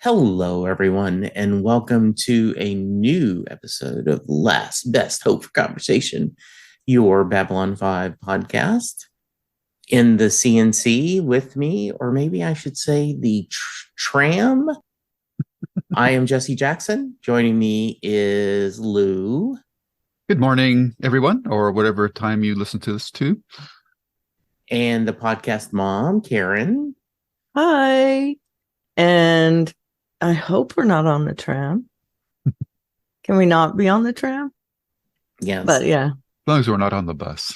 Hello, everyone, and welcome to a new episode of Last Best Hope for Conversation, your Babylon 5 podcast. In the CNC with me, or maybe I should say the tram, I am Jesse Jackson. Joining me is Lou. Good morning, everyone, or whatever time you listen to this to. And the podcast mom, Karen. Hi. And I hope we're not on the tram. Can we not be on the tram? Yes. But yeah. As long as we're not on the bus.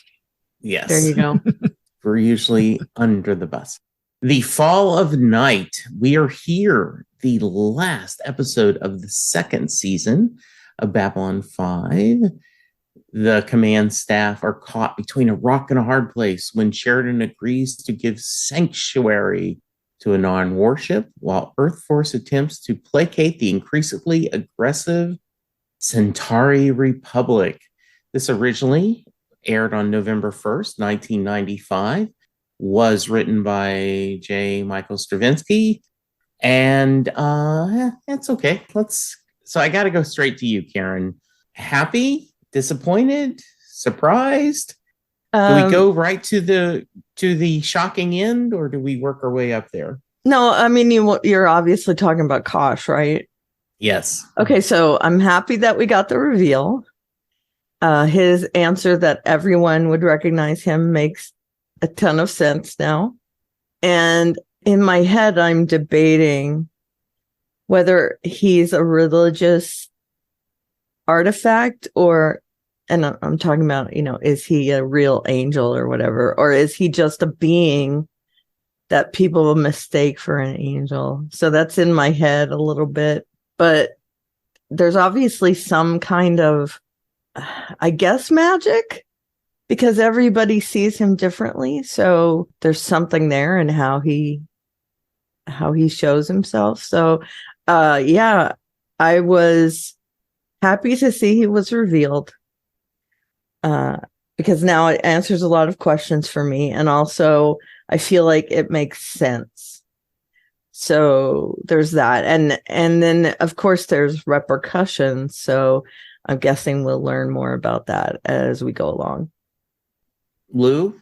Yes. There you go. We're usually under the bus. The Fall of Night. We are here. The last episode of the second season of Babylon 5. The command staff are caught between a rock and a hard place when Sheridan agrees to give sanctuary to a Narn warship, while Earth Force attempts to placate the increasingly aggressive Centauri Republic. This originally aired on November 1st, 1995, was written by J. Michael Straczynski, and it's okay. So I got to go straight to you, Karen. Happy, disappointed, surprised? Do we go right to the shocking end, or do we work our way up there? No, I mean, you're obviously talking about Kosh, right? Yes. Okay, so I'm happy that we got the reveal. His answer that everyone would recognize him makes a ton of sense now. And in my head, I'm debating whether he's a religious artifact and I'm talking about, is he a real angel or whatever? Or is he just a being that people will mistake for an angel? So that's in my head a little bit. But there's obviously some kind of, I guess, magic, because everybody sees him differently. So there's something there in how he shows himself. So, yeah, I was happy to see he was revealed. Because now it answers a lot of questions for me. And also I feel like it makes sense. So there's that. And then of course there's repercussions. So I'm guessing we'll learn more about that as we go along. Lou,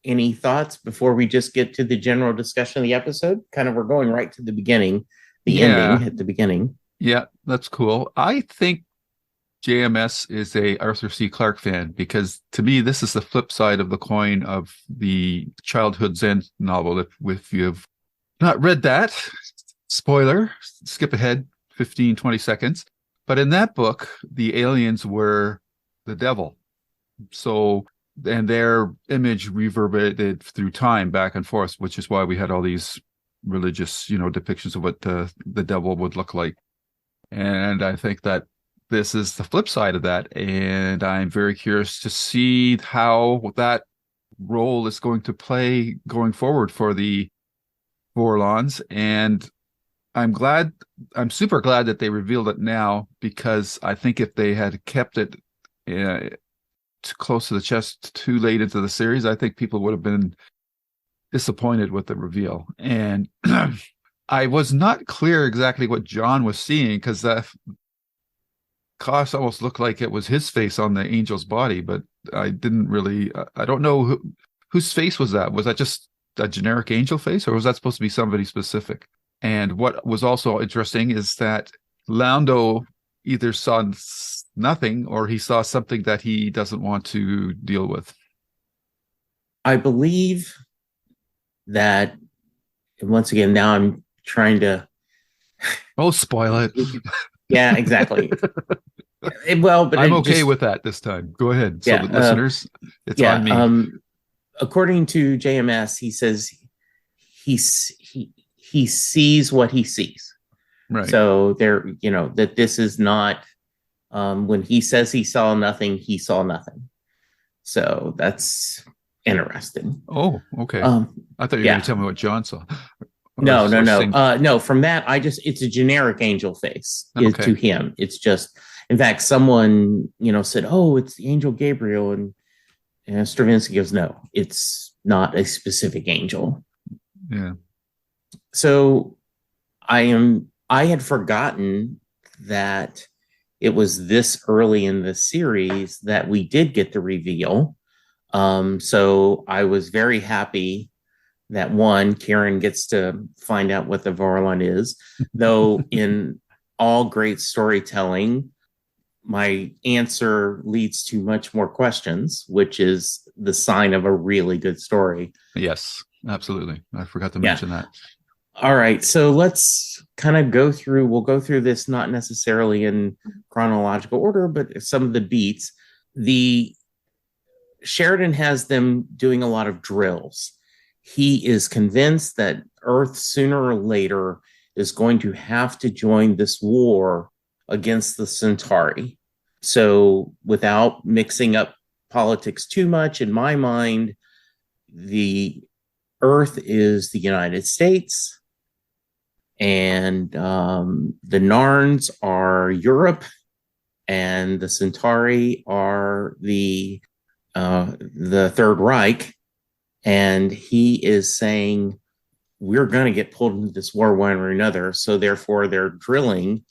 any thoughts before we just get to the general discussion of the episode? Kind of, we're going right to the beginning, ending at the beginning. Yeah, that's cool. I think JMS is a Arthur C. Clarke fan, because to me, this is the flip side of the coin of the Childhood Zen novel. If you've not read that, spoiler, skip ahead 15, 20 seconds. But in that book, the aliens were the devil. So, and their image reverberated through time back and forth, which is why we had all these religious, depictions of what the devil would look like. And I think that this is the flip side of that, and I'm very curious to see how that role is going to play going forward for the Vorlons. And I'm super glad that they revealed it now, because I think if they had kept it too close to the chest too late into the series, I think people would have been disappointed with the reveal. And I was not clear exactly what John was seeing, because Kosh almost looked like it was his face on the angel's body, but I didn't really, I don't know whose face was that? Was that just a generic angel face, or was that supposed to be somebody specific? And what was also interesting is that Laundo either saw nothing, or he saw something that he doesn't want to deal with. I believe that, once again, now I'm trying to... Oh, spoil it. Yeah, exactly. Well, but I'm okay with that this time. Go ahead. So the listeners, it's on me. According to JMS, he says he sees what he sees. Right. So there, that this is not, when he says he saw nothing, he saw nothing. So that's interesting. Oh, okay. I thought you were going to tell me what John saw. No. No, from that, it's a generic angel face to him. It's just, in fact, someone, said, oh, it's the angel Gabriel. And Stravinsky goes, no, it's not a specific angel. Yeah. So I had forgotten that it was this early in the series that we did get the reveal. So I was very happy that Karen gets to find out what the Vorlon is, though in all great storytelling, my answer leads to much more questions, which is the sign of a really good story. Yes, absolutely. I forgot to mention that. All right. So let's kind of we'll go through this, not necessarily in chronological order, but some of the beats. Sheridan has them doing a lot of drills. He is convinced that Earth sooner or later is going to have to join this war against the Centauri. So without mixing up politics too much, in my mind, the Earth is the United States, and the Narns are Europe, and the Centauri are the Third Reich. And he is saying, we're going to get pulled into this war one or another. So therefore, they're drilling.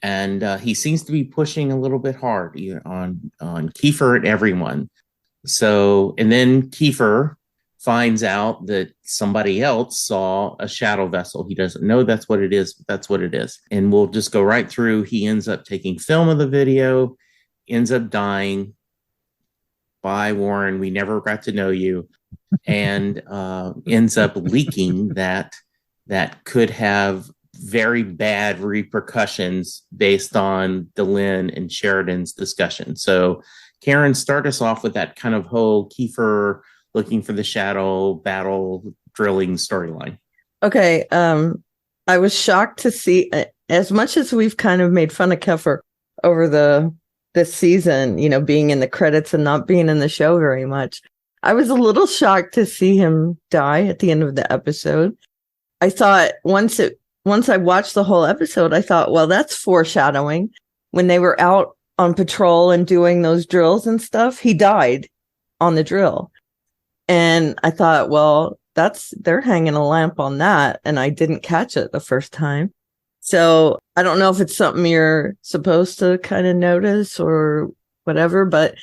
And he seems to be pushing a little bit hard on Kiefer and everyone. So, and then Kiefer finds out that somebody else saw a shadow vessel. He doesn't know that's what it is, but that's what it is. And we'll just go right through. He ends up taking film of the video, ends up dying. Bye, Warren. We never got to know you. And ends up leaking that could have very bad repercussions based on Delenn and Sheridan's discussion. So, Karen, start us off with that kind of whole Kiefer looking for the shadow battle drilling storyline. Okay. I was shocked to see, as much as we've kind of made fun of Kiefer over this season, being in the credits and not being in the show very much. I was a little shocked to see him die at the end of the episode. I thought once I watched the whole episode, I thought, well, that's foreshadowing. When they were out on patrol and doing those drills and stuff, he died on the drill. And I thought, well, they're hanging a lamp on that. And I didn't catch it the first time. So I don't know if it's something you're supposed to kind of notice or whatever, but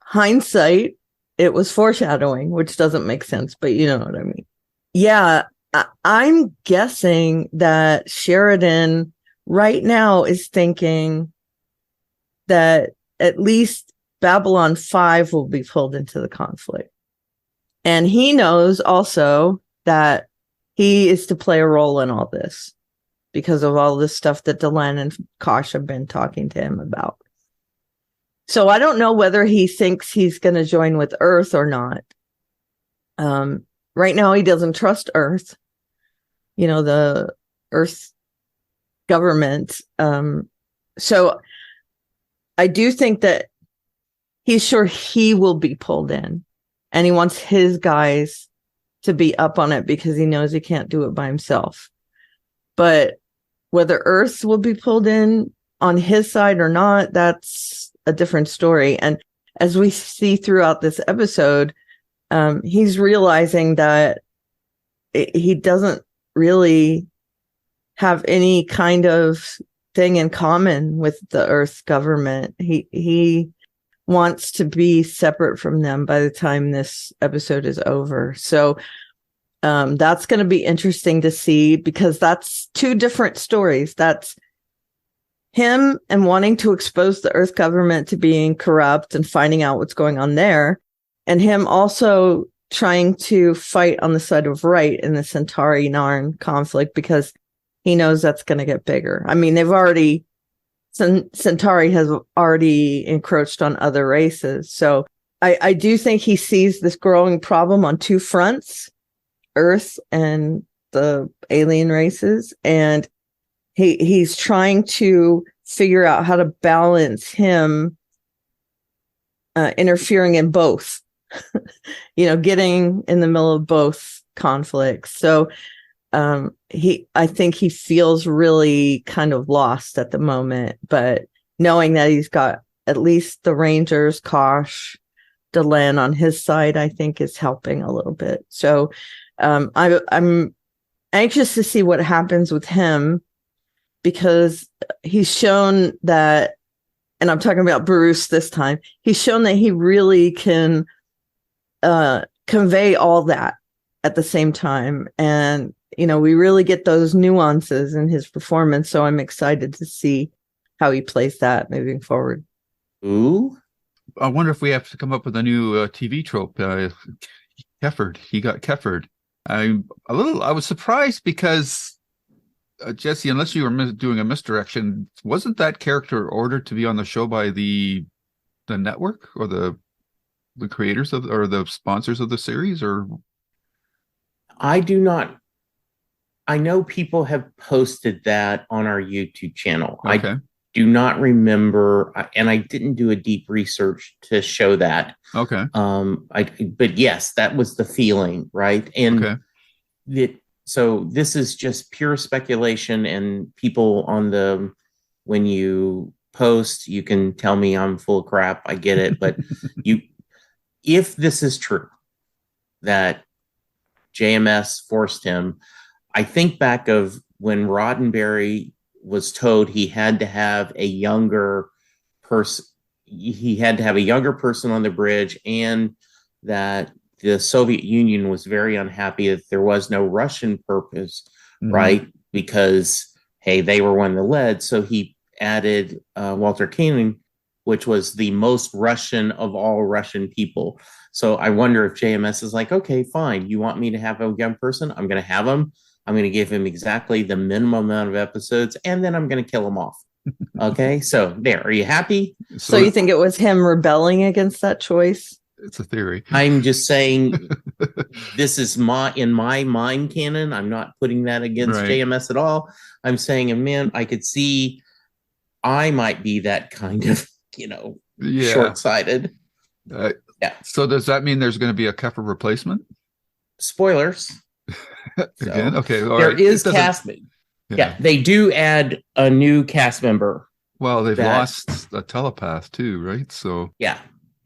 hindsight, it was foreshadowing, which doesn't make sense, but you know what I mean. Yeah, I'm guessing that Sheridan right now is thinking that at least Babylon 5 will be pulled into the conflict. And he knows also that he is to play a role in all this because of all this stuff that Delenn and Kosh have been talking to him about. So I don't know whether he thinks he's going to join with Earth or not. Right now, he doesn't trust Earth, the Earth government. So I do think that he's sure he will be pulled in, and he wants his guys to be up on it because he knows he can't do it by himself. But whether Earth will be pulled in on his side or not, that's a different story. And as we see throughout this episode, he's realizing that he doesn't really have any kind of thing in common with the Earth government. He wants to be separate from them by the time this episode is over. So that's going to be interesting to see because that's two different stories. That's him and wanting to expose the Earth government to being corrupt and finding out what's going on there. And him also trying to fight on the side of right in the Centauri Narn conflict because he knows that's going to get bigger. I mean, Centauri has already encroached on other races. So I do think he sees this growing problem on two fronts, Earth and the alien races. And he's trying to figure out how to balance him interfering in both, getting in the middle of both conflicts. So I think he feels really kind of lost at the moment, but knowing that he's got at least the Rangers, Kosh, Delenn on his side, I think is helping a little bit. So I'm anxious to see what happens with him, because he's shown that, and I'm talking about Bruce this time, he's shown that he really can convey all that at the same time. And, we really get those nuances in his performance. So I'm excited to see how he plays that moving forward. Ooh. I wonder if we have to come up with a new TV trope. Kefford. He got Kefford. I was surprised because Jesse, unless you were doing a misdirection, wasn't that character ordered to be on the show by the network or the creators or the sponsors of the series? Or I do not. I know people have posted that on our YouTube channel. Okay. I do not remember, and I didn't do a deep research to show that. Okay. But yes, that was the feeling, right? And so this is just pure speculation, and people when you post, you can tell me I'm full of crap. I get it, but if this is true, that JMS forced him, I think back of when Roddenberry was told he had to have a younger person. He had to have a younger person on the bridge, and that the Soviet Union was very unhappy that there was no Russian purpose, right? Because, hey, they were one that led. So he added Walter Koenig, which was the most Russian of all Russian people. So I wonder if JMS is like, okay, fine. You want me to have a young person? I'm going to have him. I'm going to give him exactly the minimum amount of episodes, and then I'm going to kill him off. Okay, so there. Are you happy? So you think it was him rebelling against that choice? It's a theory. I'm just saying this is in my mind canon. I'm not putting that against JMS at all. I'm saying, man, I could see I might be that kind of, short-sighted. Yeah. So does that mean there's going to be a Kefford replacement? Spoilers. Again? So, okay. There is cast. Yeah, they do add a new cast member. Well, they've lost a telepath too, right? So yeah.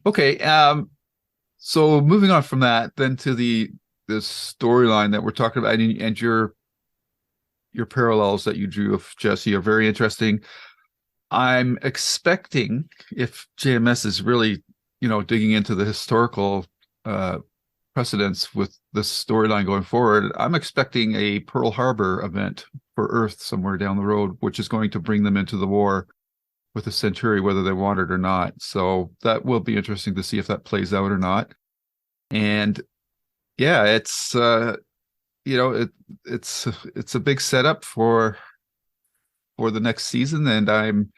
Okay. So moving on from that, then to this storyline that we're talking about, and your parallels that you drew of Jesse are very interesting. I'm expecting, if JMS is really, digging into the historical precedents with this storyline going forward, I'm expecting a Pearl Harbor event for Earth somewhere down the road, which is going to bring them into the war with the Centauri, whether they want it or not. So that will be interesting to see if that plays out or not. And yeah, it's it's a big setup for the next season, and I'm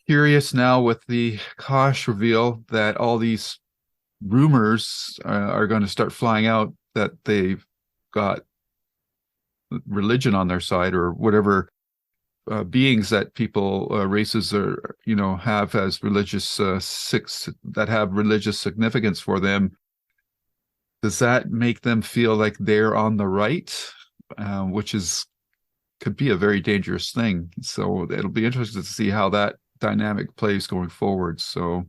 curious now with the Kosh reveal that all these rumors are going to start flying out that they've got religion on their side, or whatever beings that people races are have as religious that have religious significance for them. Does that make them feel like they're on the right, which could be a very dangerous thing? So it'll be interesting to see how that dynamic plays going forward. So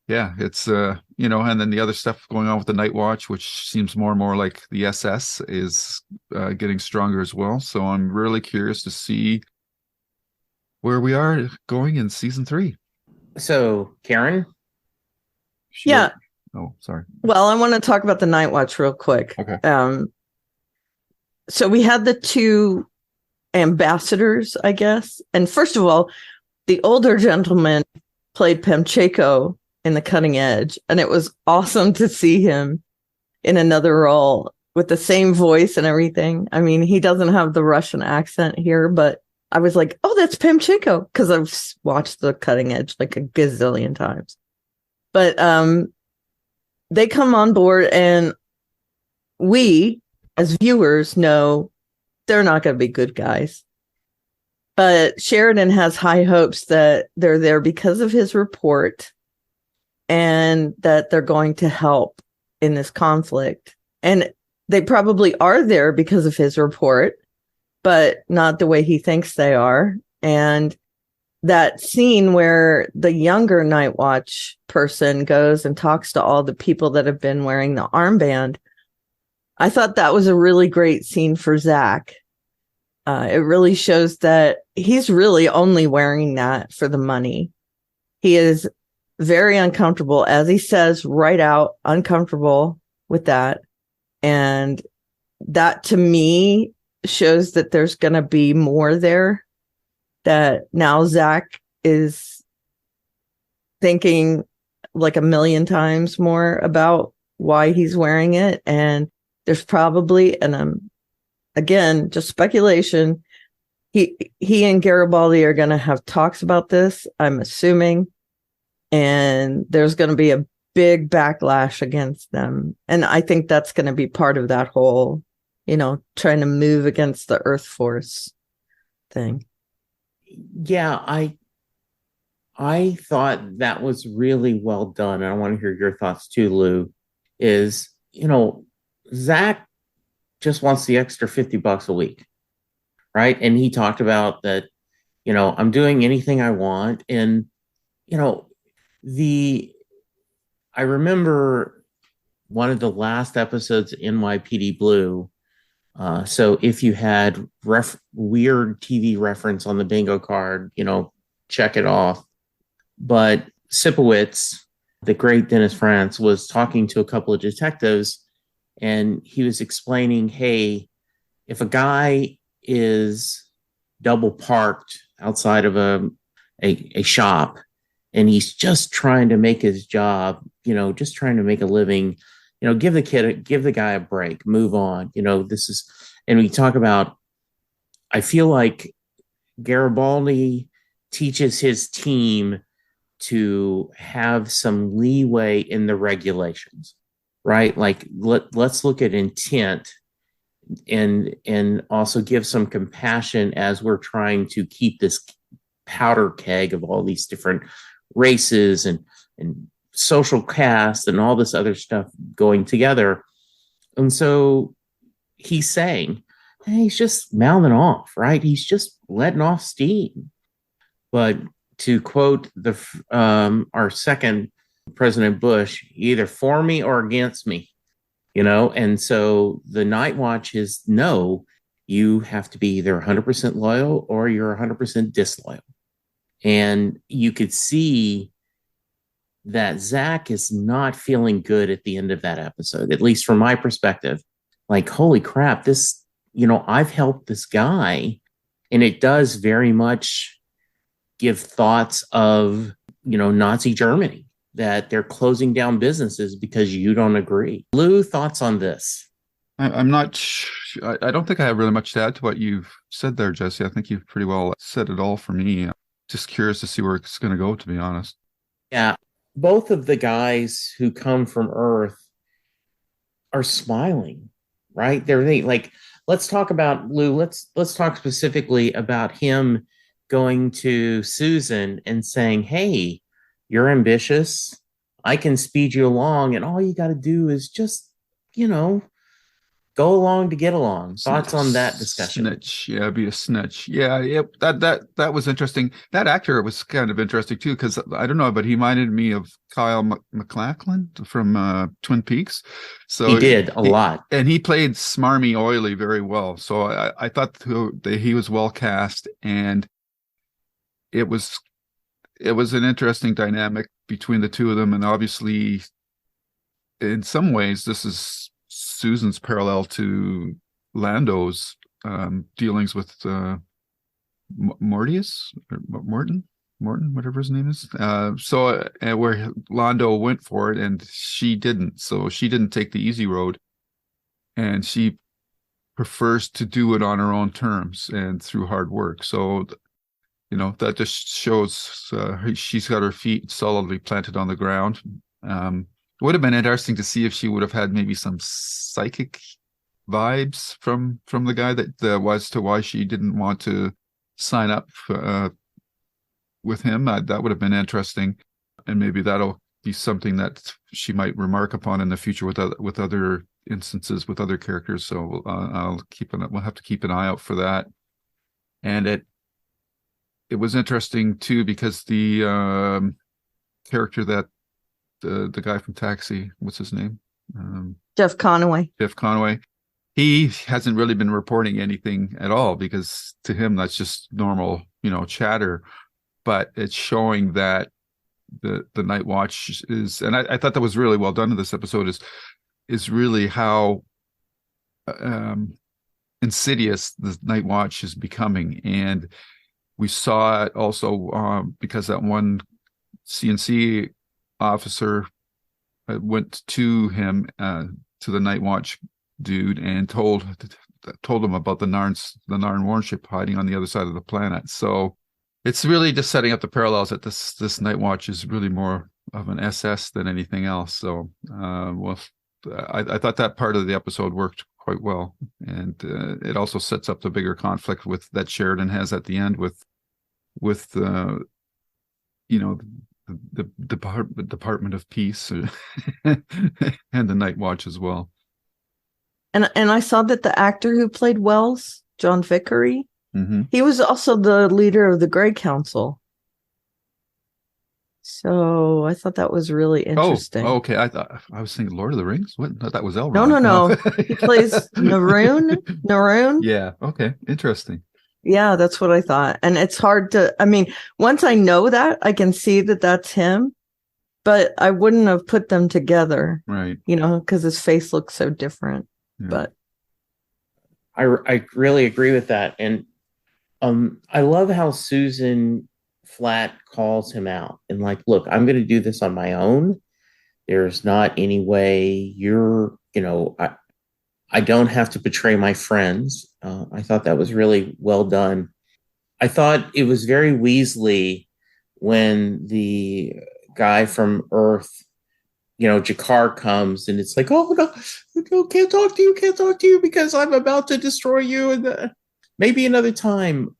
yeah, it's and then the other stuff going on with the Nightwatch, which seems more and more like the SS, is getting stronger as well. So I'm really curious to see where we are going in season 3. So Karen? Yeah. Oh, sorry. Well, I want to talk about the Nightwatch real quick. Okay. So we had the 2 ambassadors, I guess. And first of all, the older gentleman played Pemcheko in The Cutting Edge, and it was awesome to see him in another role with the same voice and everything. I mean, he doesn't have the Russian accent here, but I was like, oh, that's Pemcheko, because I've watched The Cutting Edge like a gazillion times. But they come on board, and we, as viewers, know they're not going to be good guys. But Sheridan has high hopes that they're there because of his report, and that they're going to help in this conflict. And they probably are there because of his report, but not the way he thinks they are. And that scene where the younger Nightwatch person goes and talks to all the people that have been wearing the armband, I thought that was a really great scene for Zach. It really shows that he's really only wearing that for the money. He is very uncomfortable, as he says right out, uncomfortable with that. And that to me shows that there's going to be more there, that now Zach is thinking like a million times more about why he's wearing it. And there's probably, and again, just speculation, he and Garibaldi are going to have talks about this, I'm assuming, and there's going to be a big backlash against them. And I think that's going to be part of that whole, trying to move against the Earth Force thing. Yeah, I thought that was really well done. And I want to hear your thoughts too, Lou, is, Zach just wants the extra $50 a week, right? And he talked about that, I'm doing anything I want. And, I remember one of the last episodes in NYPD Blue. So if you had weird TV reference on the bingo card, check it off. But Sipowicz, the great Dennis Franz, was talking to a couple of detectives, and he was explaining, hey, if a guy is double parked outside of a shop and he's just trying to make his job, just trying to make a living, give the guy a break, move on. And we talk about, I feel like Garibaldi teaches his team to have some leeway in the regulations, right? Like let's look at intent and also give some compassion as we're trying to keep this powder keg of all these different races and social caste and all this other stuff going together. And so he's saying, hey, he's just mouthing off, right? He's just letting off steam. But to quote our second President Bush, either for me or against me, and so the Nightwatch is, no, you have to be either 100% loyal or you're 100% disloyal. And you could see that Zach is not feeling good at the end of that episode, at least from my perspective. Like, holy crap, this, I've helped this guy. And it does very much give thoughts of, Nazi Germany, that they're closing down businesses because you don't agree. Lou, thoughts on this? I'm not I don't think I have really much to add to what you've said there, Jesse. I think you've pretty well said it all for me. Just curious to see where it's going to go, to be honest. Yeah. Both of the guys who come from Earth are smiling, right? They're like, let's talk about Lou. Let's talk specifically about him going to Susan and saying, hey, you're ambitious. I can speed you along. And all you got to do is just, go along to get along. Thoughts on that discussion? Snitch. Yeah, be a snitch. Yeah, that was interesting. That actor was kind of interesting too, because I don't know, but he reminded me of Kyle MacLachlan from Twin Peaks. So he did a lot. And he played smarmy, oily very well. So I thought that he was well cast, and it was an interesting dynamic between the two of them. And obviously, in some ways, this is Susan's parallel to Lando's dealings with Mortius or Morton, whatever his name is. So where Lando went for it and she didn't. So she didn't take the easy road, and she prefers to do it on her own terms and through hard work. So, that just shows she's got her feet solidly planted on the ground. Would have been interesting to see if she would have had maybe some psychic vibes from the guy that was to why she didn't want to sign up with him. That would have been interesting, and maybe that'll be something that she might remark upon in the future with other instances with other characters. So we'll have to keep an eye out for that. And it was interesting too, because the character that the guy from Taxi, what's his name? Jeff Conaway. Jeff Conaway. He hasn't really been reporting anything at all, because to him that's just normal, chatter. But it's showing that the Nightwatch is, and I thought that was really well done in this episode, is really how insidious the Nightwatch is becoming. And we saw it also because that one CNC officer went to him, to the Nightwatch dude, and told him about the Narn warship hiding on the other side of the planet. So it's really just setting up the parallels that this Nightwatch is really more of an SS than anything else. So, I thought that part of the episode worked quite well, and it also sets up the bigger conflict that Sheridan has at the end with the Department of Peace and the Nightwatch as well. And I saw that the actor who played Wells, John Vickery, he was also the leader of the Grey Council. So I thought that was really interesting. Oh, okay. I was thinking Lord of the Rings. What? No, that was Elrond. No. He plays Narn. Yeah. Okay. Interesting. Yeah, that's what I thought. And it's hard to, once I know that, I can see that that's him, but I wouldn't have put them together. Right. Because his face looks so different. Yeah. But I really agree with that. And I love how Susan flat calls him out and like, look, I'm going to do this on my own. There's not any way I don't have to betray my friends. I thought that was really well done. I thought it was very Weasley when the guy from Earth, Jakar comes, and it's like, oh no, can't talk to you because I'm about to destroy you. And maybe another time.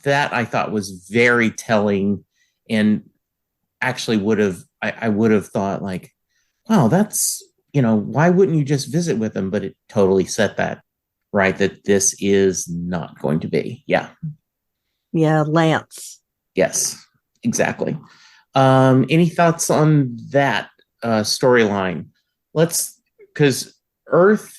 That I thought was very telling, and actually I would have thought like, wow, that's, why wouldn't you just visit with him? But it totally set that right, that this is not going to be. Yeah, Lance. Yes, exactly. Any thoughts on that storyline? Because Earth,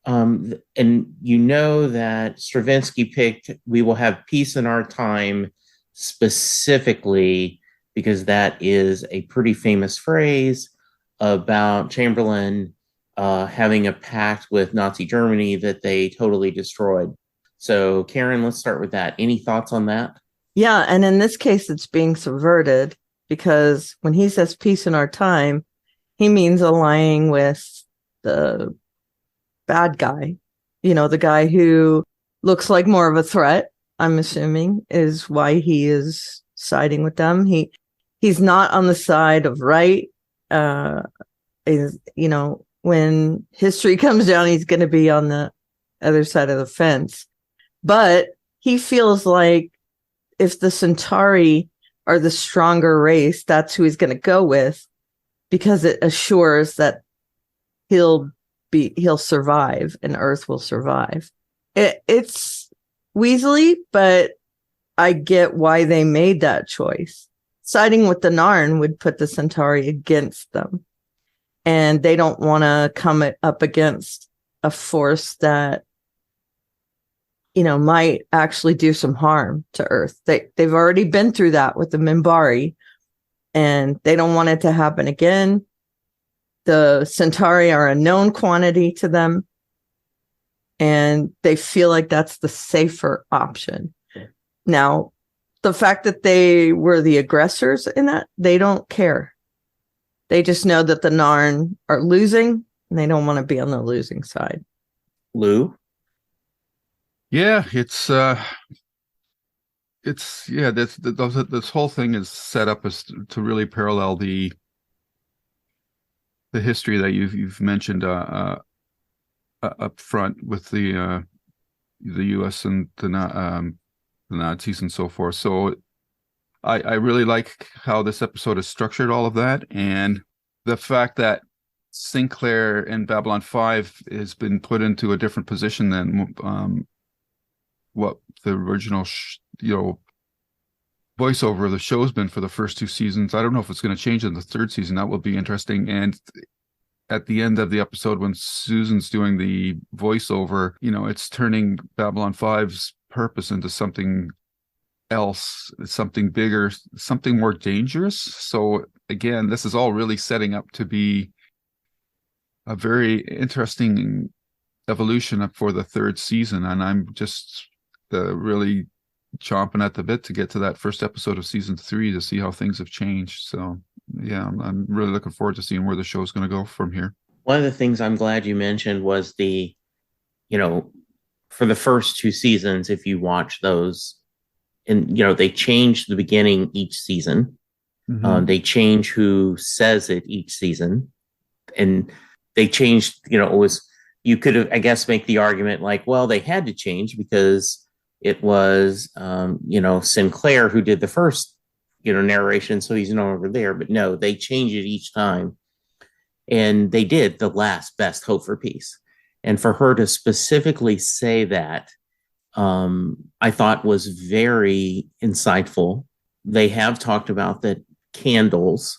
and that Stravinsky picked "We Will Have Peace in Our Time" specifically because that is a pretty famous phrase about Chamberlain having a pact with Nazi Germany that they totally destroyed. So, Karen, let's start with that. Any thoughts on that? Yeah, and in this case, it's being subverted because when he says peace in our time, he means aligning with the bad guy, the guy who looks like more of a threat, I'm assuming, is why he is siding with them. He's not on the side of right. When history comes down, he's going to be on the other side of the fence. But he feels like if the Centauri are the stronger race, that's who he's going to go with, because it assures that he'll survive and Earth will survive. It's Weasley, but I get why they made that choice. Siding with the Narn would put the Centauri against them, and they don't want to come up against a force that might actually do some harm to Earth. They've already been through that with the Minbari, and they don't want it to happen again. The Centauri are a known quantity to them, and they feel like that's the safer option. Now, the fact that they were the aggressors in that, they don't care. They just know that the Narn are losing, and they don't want to be on the losing side. Lou? Yeah, this whole thing is set up as to really parallel the history that you've mentioned up front with the U.S. and the Nazis and so forth. So I really like how this episode has structured all of that, and the fact that Sinclair in Babylon 5 has been put into a different position than what the original, voiceover of the show's been for the first 2 seasons. I don't know if it's going to change in the third season. That will be interesting. And at the end of the episode, when Susan's doing the voiceover, it's turning Babylon 5's purpose into something else, something bigger, something more dangerous. So again, this is all really setting up to be a very interesting evolution for the third season. And I'm just really chomping at the bit to get to that first episode of season 3 to see how things have changed. So yeah, I'm really looking forward to seeing where the show is going to go from here. One of the things I'm glad you mentioned was for the first 2 seasons, if you watch those, and they change the beginning each season. Mm-hmm. They change who says it each season, and they changed. You could have, I guess, make the argument like, well, they had to change because it was Sinclair who did the first narration, so he's no longer there. But no, they change it each time, and they did the last best hope for peace, and for her to specifically say that, I thought was very insightful. They have talked about that candles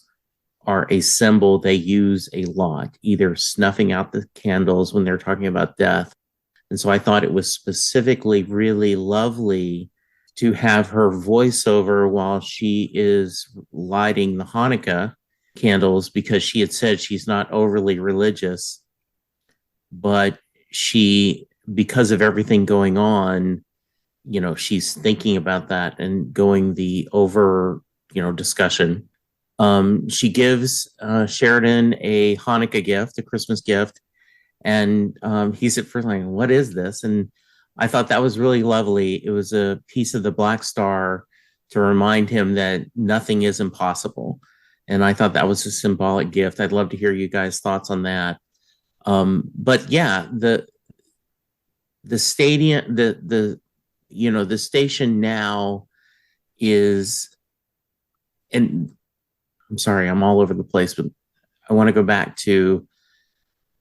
are a symbol they use a lot, either snuffing out the candles when they're talking about death. And so I thought it was specifically really lovely to have her voiceover while she is lighting the Hanukkah candles, because she had said she's not overly religious, but because of everything going on, she's thinking about that and going the over, discussion. She gives Sheridan a Hanukkah gift, a Christmas gift, and he's at first like, what is this? And I thought that was really lovely. It was a piece of the Black Star to remind him that nothing is impossible. And I thought that was a symbolic gift. I'd love to hear you guys' thoughts on that. But yeah, the stadium, the station now is, and I'm sorry, I'm all over the place, but I want to go back to,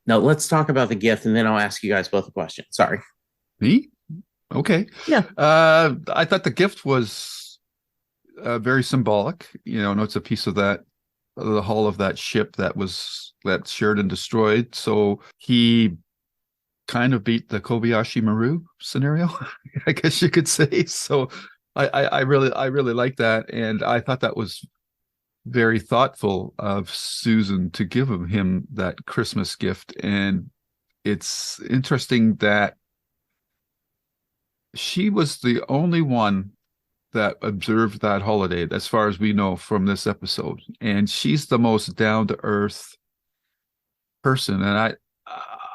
now let's talk about the gift, and then I'll ask you guys both a question. Sorry. Me? Okay. Yeah. I thought the gift was very symbolic. It's a piece of the hull of that ship that Sheridan destroyed. So he kind of beat the Kobayashi Maru scenario, I guess you could say. So I really like that, and I thought that was very thoughtful of Susan to give him that Christmas gift. And it's interesting that she was the only one that observed that holiday, as far as we know from this episode, and she's the most down-to-earth person. And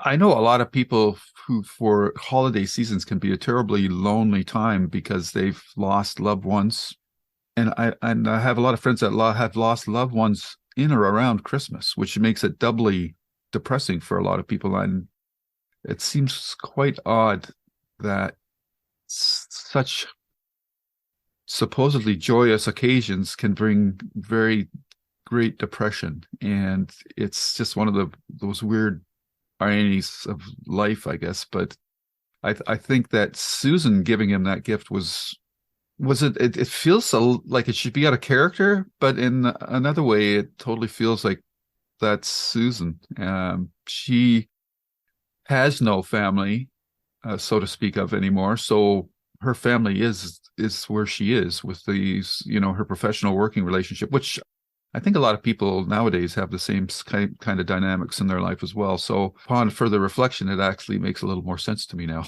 I know a lot of people who, for holiday seasons, can be a terribly lonely time because they've lost loved ones. And I have a lot of friends that have lost loved ones in or around Christmas, which makes it doubly depressing for a lot of people. And it seems quite odd that such supposedly joyous occasions can bring very great depression. And it's just one of those weird ironies of life, I guess. But I think that Susan giving him that gift it feels so like it should be out of character, but in another way, it totally feels like that's Susan. She has no family, so to speak of anymore. So her family is where she is with these, her professional working relationship, which I think a lot of people nowadays have the same kind of dynamics in their life as well. So upon further reflection, it actually makes a little more sense to me now.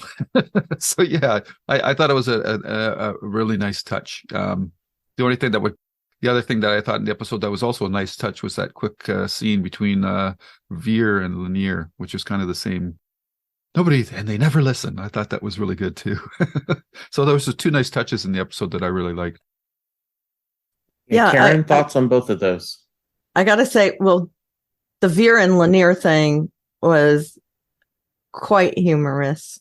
So yeah, I thought it was a really nice touch. The other thing that I thought in the episode that was also a nice touch was that quick scene between Veer and Lanier, which was kind of the same. And they never listen. I thought that was really good too. So there was 2 nice touches in the episode that I really liked. Yeah, Karen, thoughts on both of those? I got to say, well, the Veer and Lanier thing was quite humorous.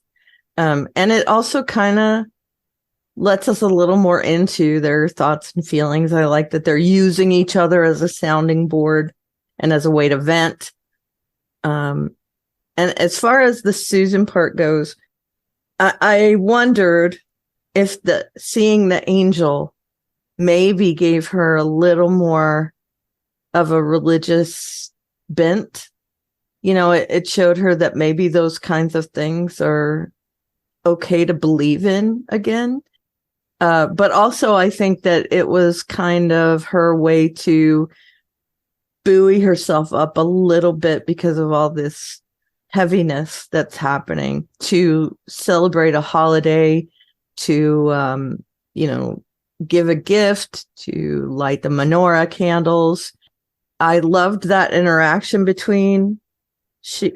And it also kind of lets us a little more into their thoughts and feelings. I like that they're using each other as a sounding board and as a way to vent. And as far as the Susan part goes, I wondered if seeing the angel maybe gave her a little more of a religious bent. It showed her that maybe those kinds of things are okay to believe in again. But also I think that it was kind of her way to buoy herself up a little bit because of all this heaviness that's happening, to celebrate a holiday, to, give a gift, to light the menorah candles. I loved that interaction between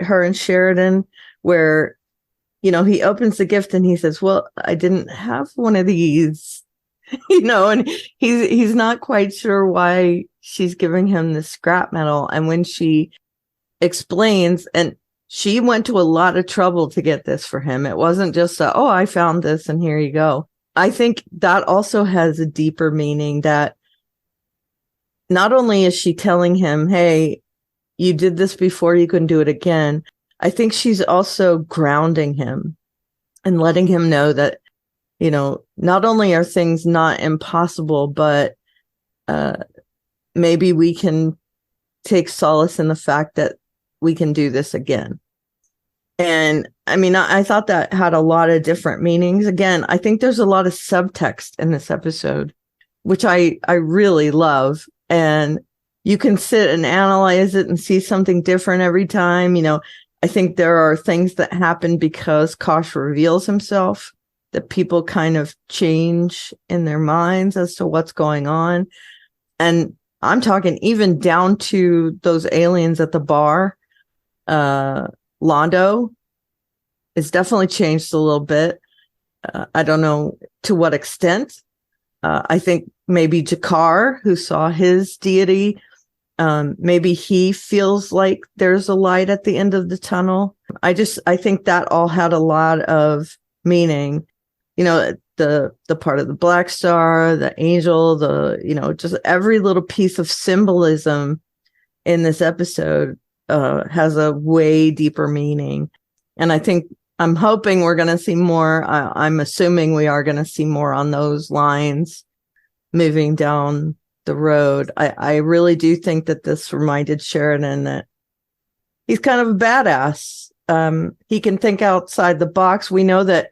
her and Sheridan, where, he opens the gift and he says, well, I didn't have one of these, and he's not quite sure why she's giving him the scrap metal. And when she explains, and she went to a lot of trouble to get this for him. It wasn't just I found this and here you go. I think that also has a deeper meaning, that not only is she telling him, hey, you did this before, you can do it again. I think she's also grounding him and letting him know that, not only are things not impossible, but maybe we can take solace in the fact that we can do this again. And I mean, I thought that had a lot of different meanings. Again, I think there's a lot of subtext in this episode, which I really love. And you can sit and analyze it and see something different every time. I think there are things that happen because Kosh reveals himself, that people kind of change in their minds as to what's going on. And I'm talking even down to those aliens at the bar. Londo is definitely changed a little bit. I don't know to what extent. I think maybe Jakar, who saw his deity, maybe he feels like there's a light at the end of the tunnel. I think that all had a lot of meaning. The part of the Black Star, the angel, just every little piece of symbolism in this episode has a way deeper meaning. And I'm hoping we're going to see more. I'm assuming we are going to see more on those lines moving down the road. I really do think that this reminded Sheridan that he's kind of a badass. He can think outside the box. We know that,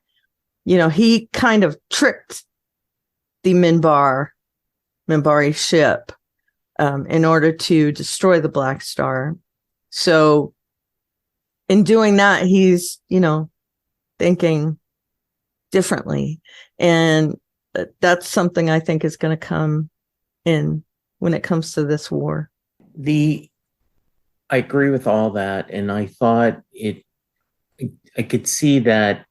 he kind of tricked the Minbari ship in order to destroy the Black Star. So in doing that, he's, thinking differently. And that's something I think is going to come in when it comes to this war. I agree with all that. And I thought I could see that,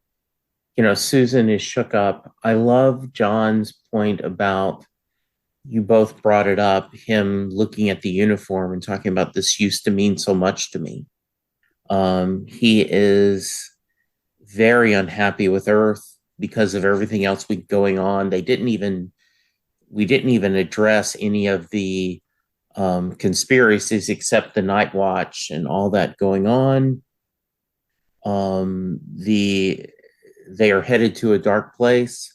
Susan is shook up. I love John's point about, you both brought it up, him looking at the uniform and talking about this used to mean so much to me. He is very unhappy with Earth because of everything else going on. We didn't even address any of the conspiracies except the Nightwatch and all that going on. They are headed to a dark place.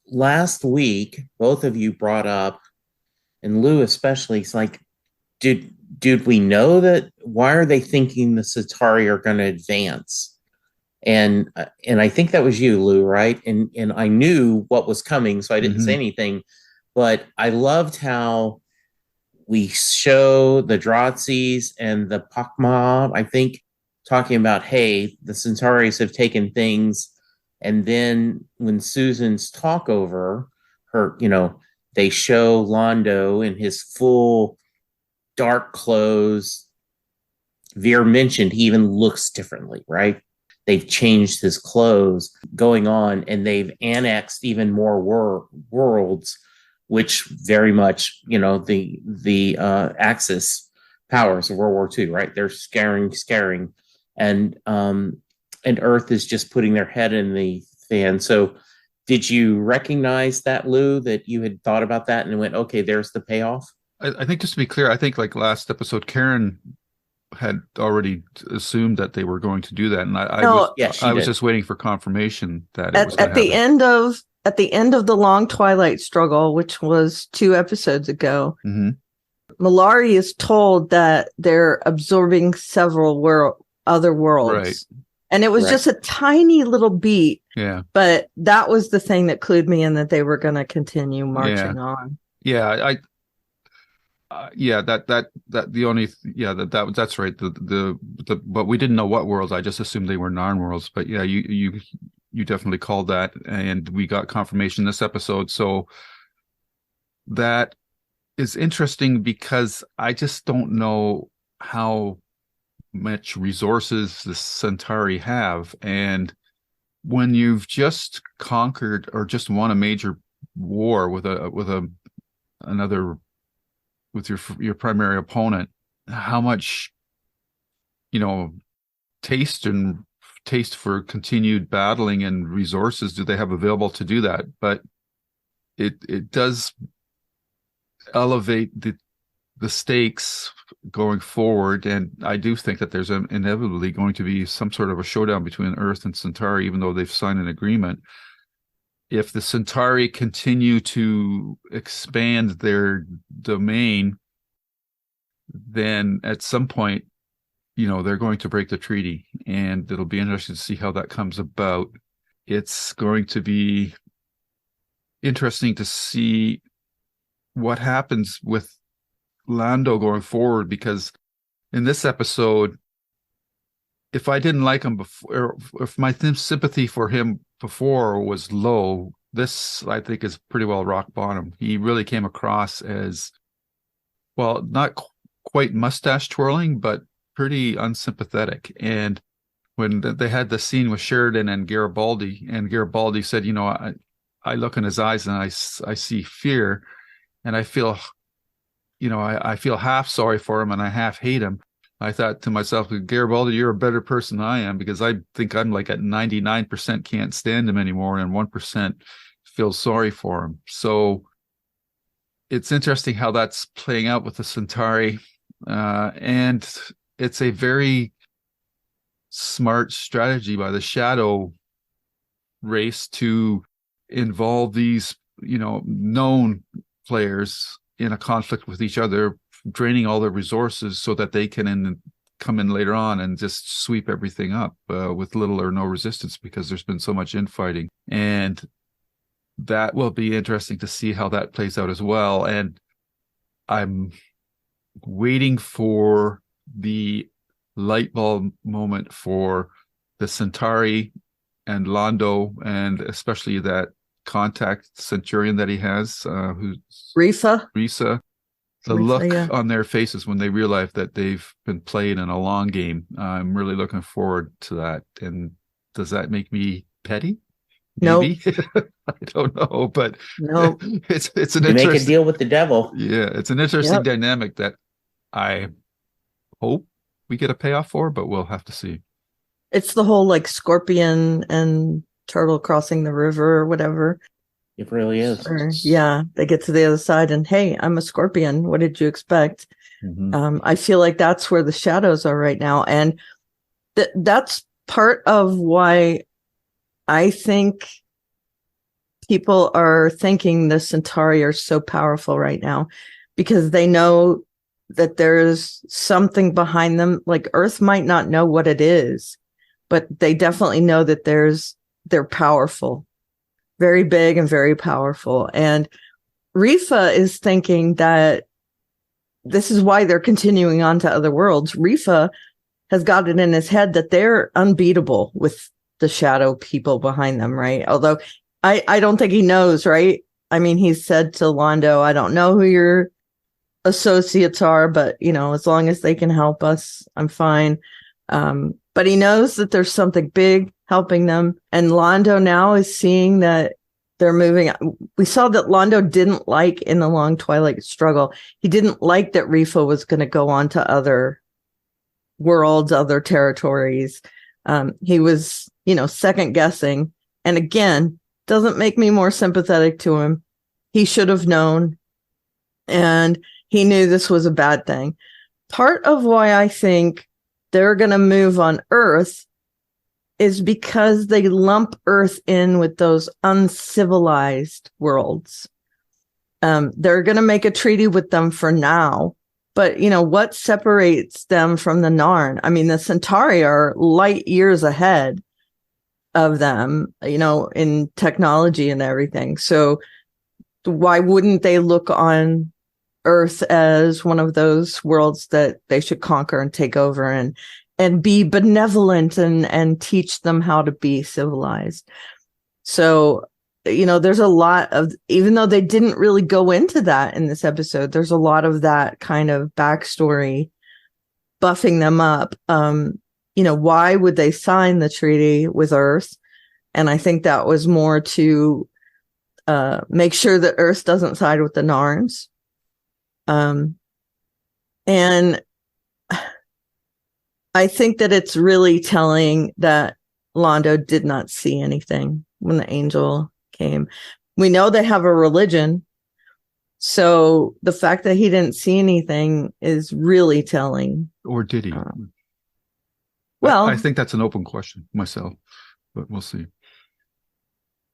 Last week, both of you brought up, and Lou especially, it's like, did we know that? Why are they thinking the Centauri are going to advance? And I think that was you, Lou, right? And I knew what was coming, so I didn't say anything. But I loved how we show the Drotsis and the Pakma, I think, talking about, hey, the Centauris have taken things. And then when Susan's talk over her, they show Londo in his full dark clothes. Veer mentioned he even looks differently, right? They've changed his clothes going on, and they've annexed even more worlds, which very much, the Axis powers of World War II, right? They're scaring. And Earth is just putting their head in the fan. So did you recognize that, Lou, that you had thought about that and went, okay, there's the payoff? I think, just to be clear, I think like last episode, Karen had already assumed that they were going to do that, and No, I was just waiting for confirmation that it was going to happen. At the end of the long twilight struggle, which was 2 episodes ago, Malari is told that they're absorbing several other worlds. Right. And it was just a tiny little beat. Yeah. But that was the thing that clued me in that they were going to continue marching on. Yeah. That's right. But we didn't know what worlds. I just assumed they were Narn worlds. But yeah, you definitely called that, and we got confirmation this episode. So that is interesting because I just don't know how much resources the Centauri have, and when you've just conquered or just won a major war with your primary opponent, how much taste for continued battling and resources do they have available to do that? But it does elevate the stakes going forward, and I do think that there's inevitably going to be some sort of a showdown between Earth and Centauri, even though they've signed an agreement. If the Centauri continue to expand their domain, then at some point, they're going to break the treaty, and it'll be interesting to see how that comes about. It's going to be interesting to see what happens with Lando going forward, because in this episode, if I didn't like him before, if my sympathy for him before was low, this I think is pretty well rock bottom. He really came across as, well, not quite mustache twirling, but pretty unsympathetic. And when they had the scene with Sheridan and Garibaldi said, I look in his eyes and I see fear, and I feel I feel half sorry for him and I half hate him. I thought to myself, Garibaldi, you're a better person than I am, because I think I'm like at 99% can't stand him anymore and 1% feel sorry for him. So it's interesting how that's playing out with the Centauri. And it's a very smart strategy by the Shadow race to involve these, known players in a conflict with each other, draining all their resources so that they can come in later on and just sweep everything up with little or no resistance, because there's been so much infighting. And that will be interesting to see how that plays out as well. And I'm waiting for the light bulb moment for the Centauri and Lando, and especially that contact Centurion that he has, who's Risa. The look on their faces when they realize that they've been played in a long game. I'm really looking forward to that. And does that make me petty? Maybe. Nope. I don't know, but no, it's an interesting, make a deal with the devil. Yeah, it's an interesting dynamic that I hope we get a payoff for, but we'll have to see. It's the whole like scorpion and turtle crossing the river or whatever. It really is. They get to the other side and, hey, I'm a scorpion. What did you expect? I feel like that's where the shadows are right now. And that's part of why I think people are thinking the Centauri are so powerful right now, because they know that there's something behind them. Like Earth might not know what it is, but they definitely know that they're powerful, very big and very powerful. And Rifa is thinking that this is why they're continuing on to other worlds. Rifa has got it in his head that they're unbeatable with the shadow people behind them, right? Although I don't think he knows, right? I mean, he said to Lando, I don't know who your associates are, but, as long as they can help us, I'm fine. But he knows that there's something big helping them. And Lando now is seeing that they're moving. We saw that Lando didn't like in the long twilight struggle. He didn't like that Rifa was going to go on to other worlds, other territories. He was, second guessing. And again, doesn't make me more sympathetic to him. He should have known. And he knew this was a bad thing. part of why I think they're going to move on Earth is because they lump Earth in with those uncivilized worlds. They're going to make a treaty with them for now. But, what separates them from the Narn? I mean, the Centauri are light years ahead of them, in technology and everything. So why wouldn't they look on Earth as one of those worlds that they should conquer and take over and be benevolent and teach them how to be civilized? So, there's a lot of, even though they didn't really go into that in this episode, there's a lot of that kind of backstory buffing them up. Why would they sign the treaty with Earth? And I think that was more to make sure that Earth doesn't side with the Narns. And I think that it's really telling that Londo did not see anything when the angel came. We know they have a religion. So the fact that he didn't see anything is really telling. Or did he? Well, I think that's an open question myself, but we'll see.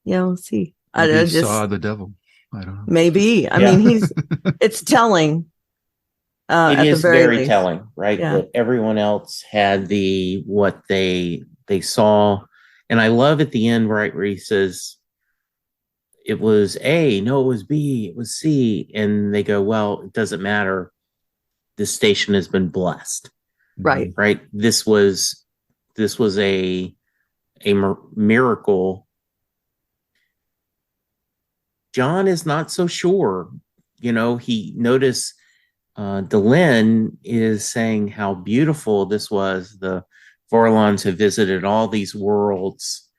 Yeah, we'll see. Maybe he saw the devil. I don't know. Maybe. I mean, it's telling. It is very least. telling, right? Yeah. That everyone else had what they saw. And I love at the end, right, where he says, it was A, no, it was B, it was C. And they go, well, it doesn't matter. This station has been blessed. Right. Right. This was a miracle. John is not so sure. He noticed Delenn is saying how beautiful this was. The Vorlons have visited all these worlds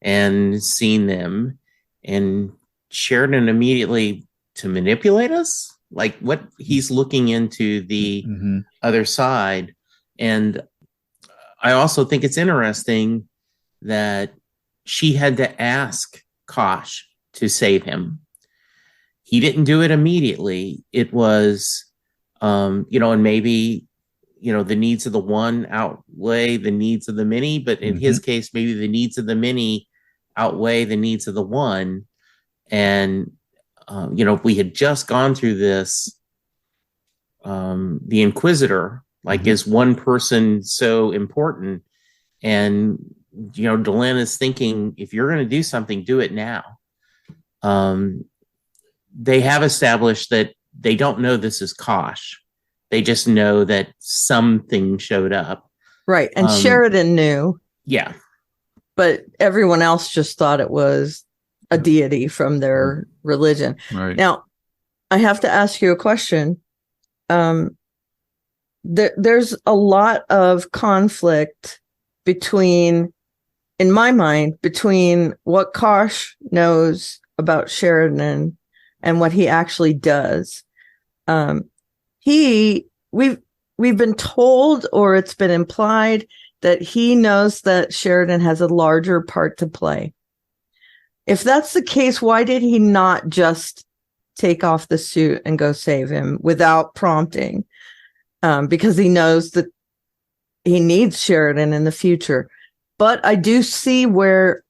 and seen them. And Sheridan immediately, to manipulate us? Like, what? He's looking into the other side. And I also think it's interesting that she had to ask Kosh to save him. He didn't do it immediately. It was, and maybe, the needs of the one outweigh the needs of the many. But in his case, maybe the needs of the many outweigh the needs of the one. And, we had just gone through this, the Inquisitor, is one person so important? And, Delenn is thinking, if you're going to do something, do it now. They have established that they don't know this is Kosh. They just know that something showed up. Right. And Sheridan knew. Yeah. But everyone else just thought it was a deity from their religion. Right. Now, I have to ask you a question. There's a lot of conflict in my mind, between what Kosh knows about Sheridan and what he actually does. We've been told, or it's been implied, that he knows that Sheridan has a larger part to play. If that's the case, why did he not just take off the suit and go save him without prompting? Because he knows that he needs Sheridan in the future. But I do see where,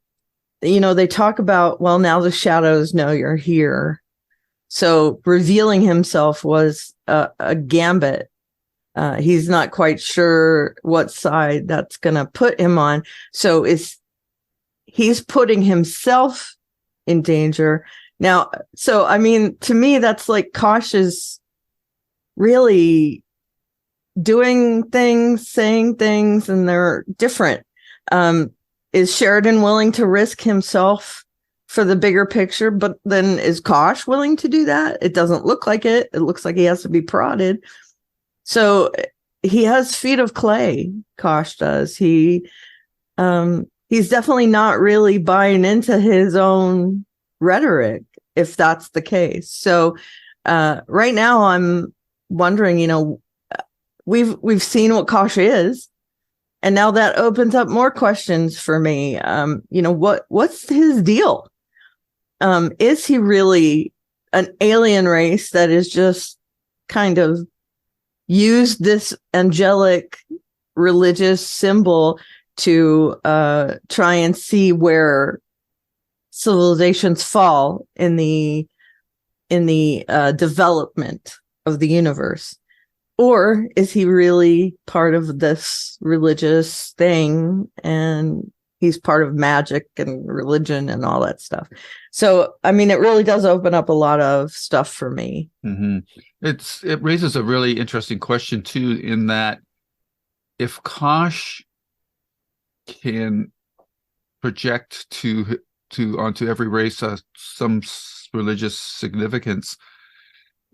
they talk about, well, now the shadows know you're here. So revealing himself was a gambit. He's not quite sure what side that's going to put him on. So he's putting himself in danger. Now, so, I mean, to me, that's like Kosh is really doing things, saying things, and they're different. Is Sheridan willing to risk himself for the bigger picture? But then is Kosh willing to do that? It doesn't look like it. It looks like he has to be prodded. So he has feet of clay, Kosh does. He's definitely not really buying into his own rhetoric, if that's the case. So right now I'm wondering, we've seen what Kosh is, and now that opens up more questions for me. What's his deal? Is he really an alien race that is just kind of use this angelic religious symbol to try and see where civilizations fall in the development of the universe? Or is he really part of this religious thing, and he's part of magic and religion and all that stuff? So, I mean, it really does open up a lot of stuff for me. Mm-hmm. It raises a really interesting question too, in that if Kosh can project onto every race some religious significance,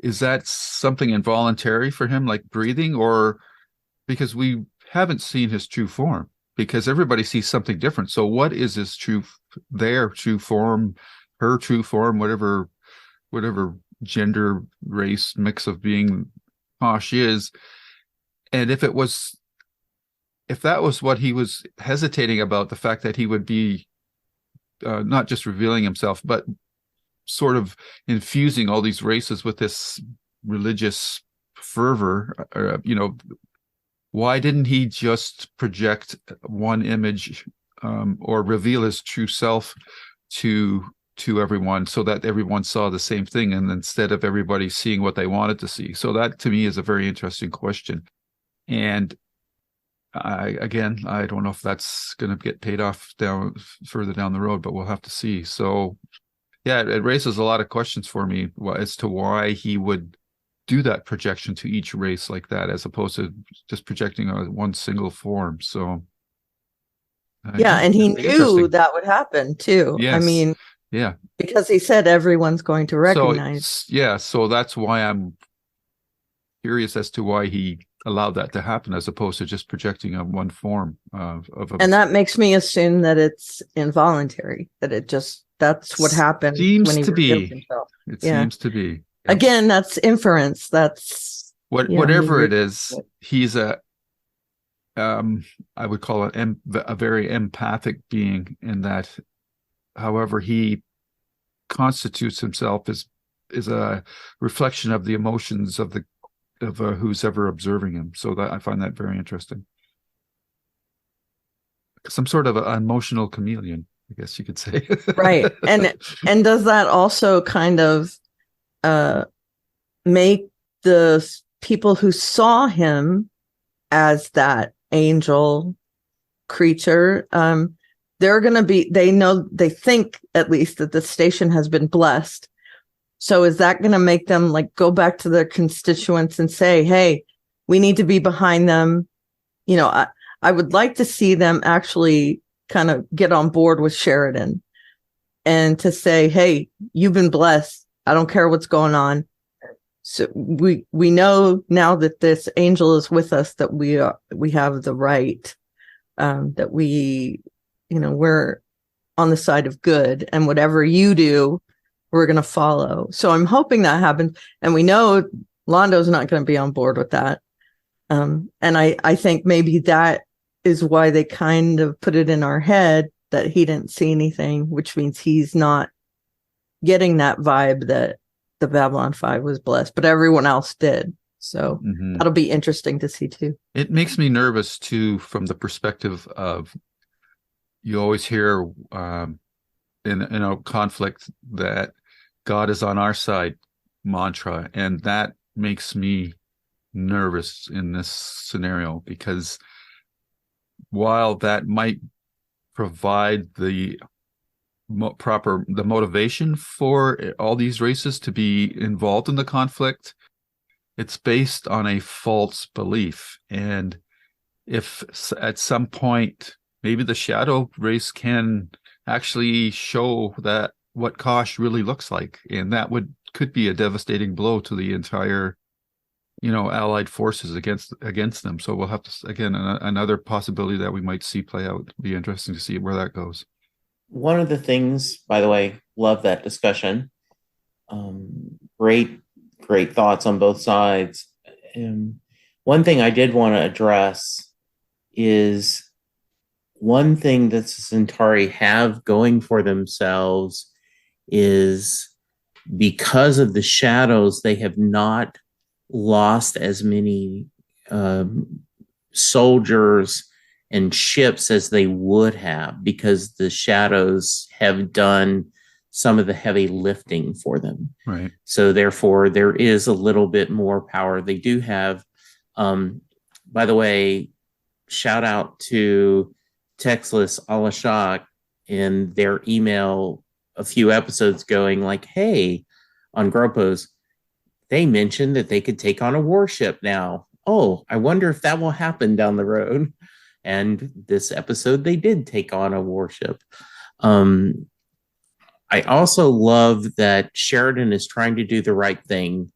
is that something involuntary for him, like breathing? Or because we haven't seen his true form, because everybody sees something different. So what is his their true form, her true form, whatever gender, race, mix of being Kosh is? And if that was what he was hesitating about, the fact that he would be not just revealing himself, but sort of infusing all these races with this religious fervor, why didn't he just project one image or reveal his true self to everyone, so that everyone saw the same thing, and instead of everybody seeing what they wanted to see? So that to me is a very interesting question. And I don't know if that's going to get paid off further down the road, but we'll have to see. So yeah, it raises a lot of questions for me as to why he would do that projection to each race like that, as opposed to just projecting one single form. So and he knew that would happen too. Yes. I mean, yeah, because he said everyone's going to recognize. So that's why I'm curious as to why he allowed that to happen, as opposed to just projecting on one form and that makes me assume that it's involuntary, that's what happened. Seems to be. It seems to be. Yep. Again, that's inference. That's whatever it is. He's I would call it a very empathic being, in that, however he constitutes himself is a reflection of the emotions of who's ever observing him. So that I find that very interesting. Some sort of an emotional chameleon, I guess you could say. Right. And does that also kind of make the people who saw him as that angel creature, they're going to be, they think at least that the station has been blessed. So is that going to make them like go back to their constituents and say, hey, we need to be behind them? I would like to see them actually kind of get on board with Sheridan and to say, hey, you've been blessed. I don't care what's going on. So we know now that this angel is with us, that we have the right, that we're on the side of good, and whatever you do, we're going to follow. So I'm hoping that happens. And we know Londo's not going to be on board with that. And I think maybe that is why they kind of put it in our head that he didn't see anything, which means he's not getting that vibe that the Babylon 5 was blessed, but everyone else did. So that'll be interesting to see too. It makes me nervous too, from the perspective of, you always hear in a conflict that God is on our side mantra, and that makes me nervous in this scenario, because while that might provide the motivation for all these races to be involved in the conflict, it's based on a false belief. And if at some point maybe the shadow race can actually show that what Kosh really looks like, and that could be a devastating blow to the entire allied forces against them. So we'll have to, again, another possibility that we might see play out. It'll be interesting to see where that goes. One of the things, by the way, love that discussion. Great thoughts on both sides. One thing I did want to address is one thing that the Centauri have going for themselves is, because of the shadows, they have not lost as many soldiers and ships as they would have, because the shadows have done some of the heavy lifting for them. Right. So therefore, there is a little bit more power. They do have, by the way, shout out to Textless Alashak in their email a few episodes going like, hey, on Gropos, they mentioned that they could take on a warship now. Oh, I wonder if that will happen down the road. And this episode, they did take on a warship. I also love that Sheridan is trying to do the right thing,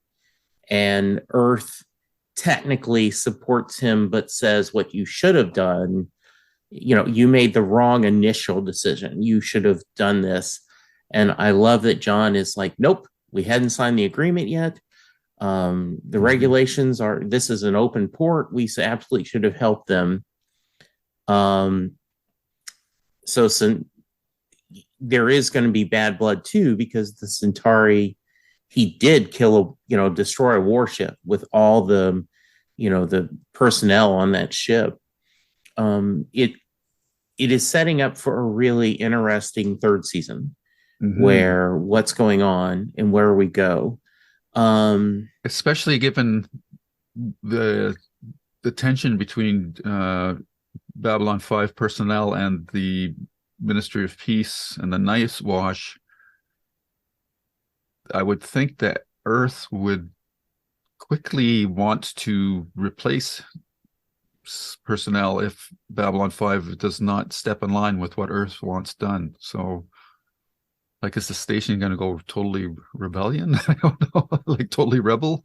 and Earth technically supports him, but says what you should have done. You made the wrong initial decision. You should have done this. And I love that John is like, nope, we hadn't signed the agreement yet. The regulations are, this is an open port. We absolutely should have helped them. So there is going to be bad blood too, because the Centauri, he did destroy a warship with all the, the personnel on that ship. It is setting up for a really interesting third season, where what's going on and where we go. Especially given the tension between Babylon 5 personnel and the Ministry of Peace and the Nightwatch, I would think that Earth would quickly want to replace personnel if Babylon 5 does not step in line with what Earth wants done. So, like, is the station going to go totally rebellion? I don't know, like totally rebel?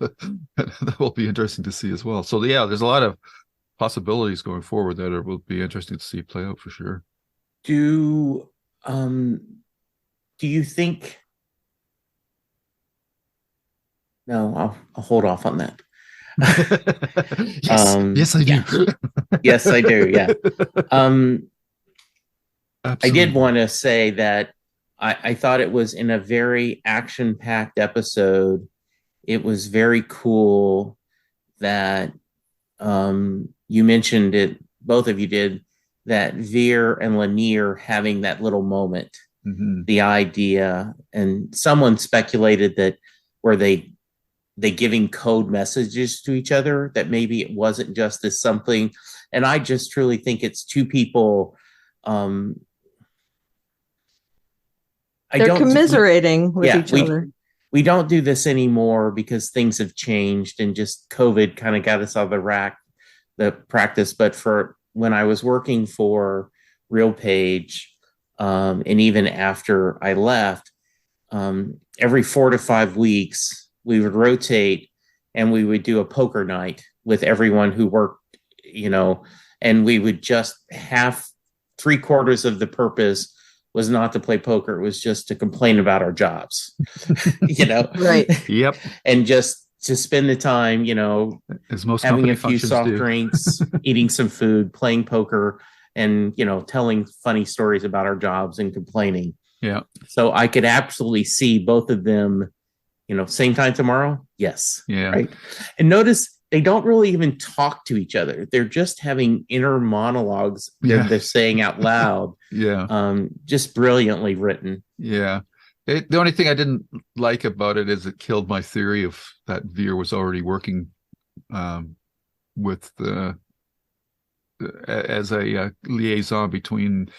That will be interesting to see as well. So, yeah, there's a lot of possibilities going forward that will be interesting to see play out for sure. Do you think? No, I'll hold off on that. Yes, I do. Yeah. Yes, I do. Yeah. I did want to say that I thought it was in a very action-packed episode. It was very cool that you mentioned it, both of you did, that Veer and Lanier having that little moment, the idea, and someone speculated that were they giving code messages to each other, that maybe it wasn't just as something. And I just truly think it's two people. They're commiserating with each other. We don't do this anymore because things have changed and just COVID kind of got us out of the practice. But for when I was working for RealPage, and even after I left, every 4 to 5 weeks, we would rotate and we would do a poker night with everyone who worked, and we would just have 3/4 of the purpose was not to play poker. It was just to complain about our jobs, Right. Yep. And just to spend the time, as most having a few soft do. drinks, eating some food, playing poker, and, telling funny stories about our jobs and complaining. Yeah. So I could absolutely see both of them, same time tomorrow. Yes. Yeah. Right. And notice they don't really even talk to each other. They're just having inner monologues they're saying out loud. Yeah. Just brilliantly written. Yeah. The only thing I didn't like about it is it killed my theory of that Veer was already working with as a liaison between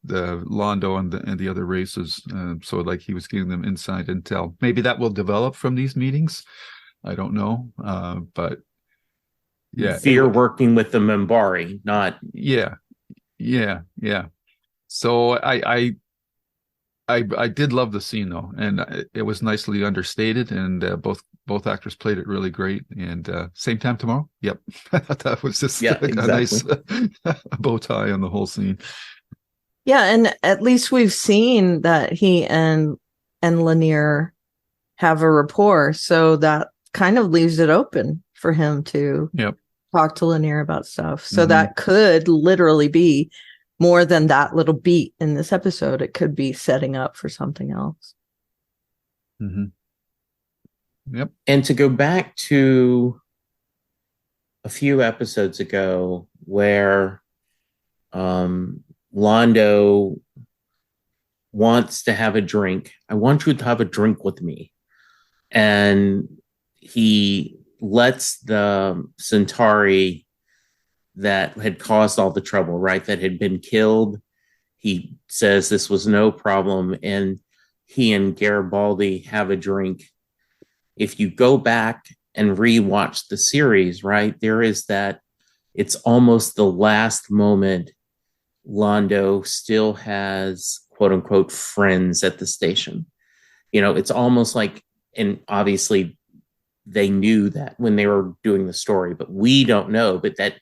the Londo and the other races. So like he was giving them inside intel. Maybe that will develop from these meetings. I don't know. But yeah. Veer working with the Minbari, not. Yeah. So I did love the scene though, and it was nicely understated, and both actors played it really great. And same time tomorrow. Yep, that was just a nice bow tie on the whole scene. Yeah, and at least we've seen that he and Lanier have a rapport, so that kind of leaves it open for him to talk to Lanier about stuff. So that could literally be more than that little beat in this episode. It could be setting up for something else. Yep. And to go back to a few episodes ago where Londo wants to have a drink. I want you to have a drink with me. And he lets the Centauri that had caused all the trouble, right, that had been killed. He says this was no problem. And he and Garibaldi have a drink. If you go back and rewatch the series, right, there is that, it's almost the last moment Londo still has quote unquote friends at the station. You know, it's almost like, and obviously they knew that when they were doing the story, but we don't know, but that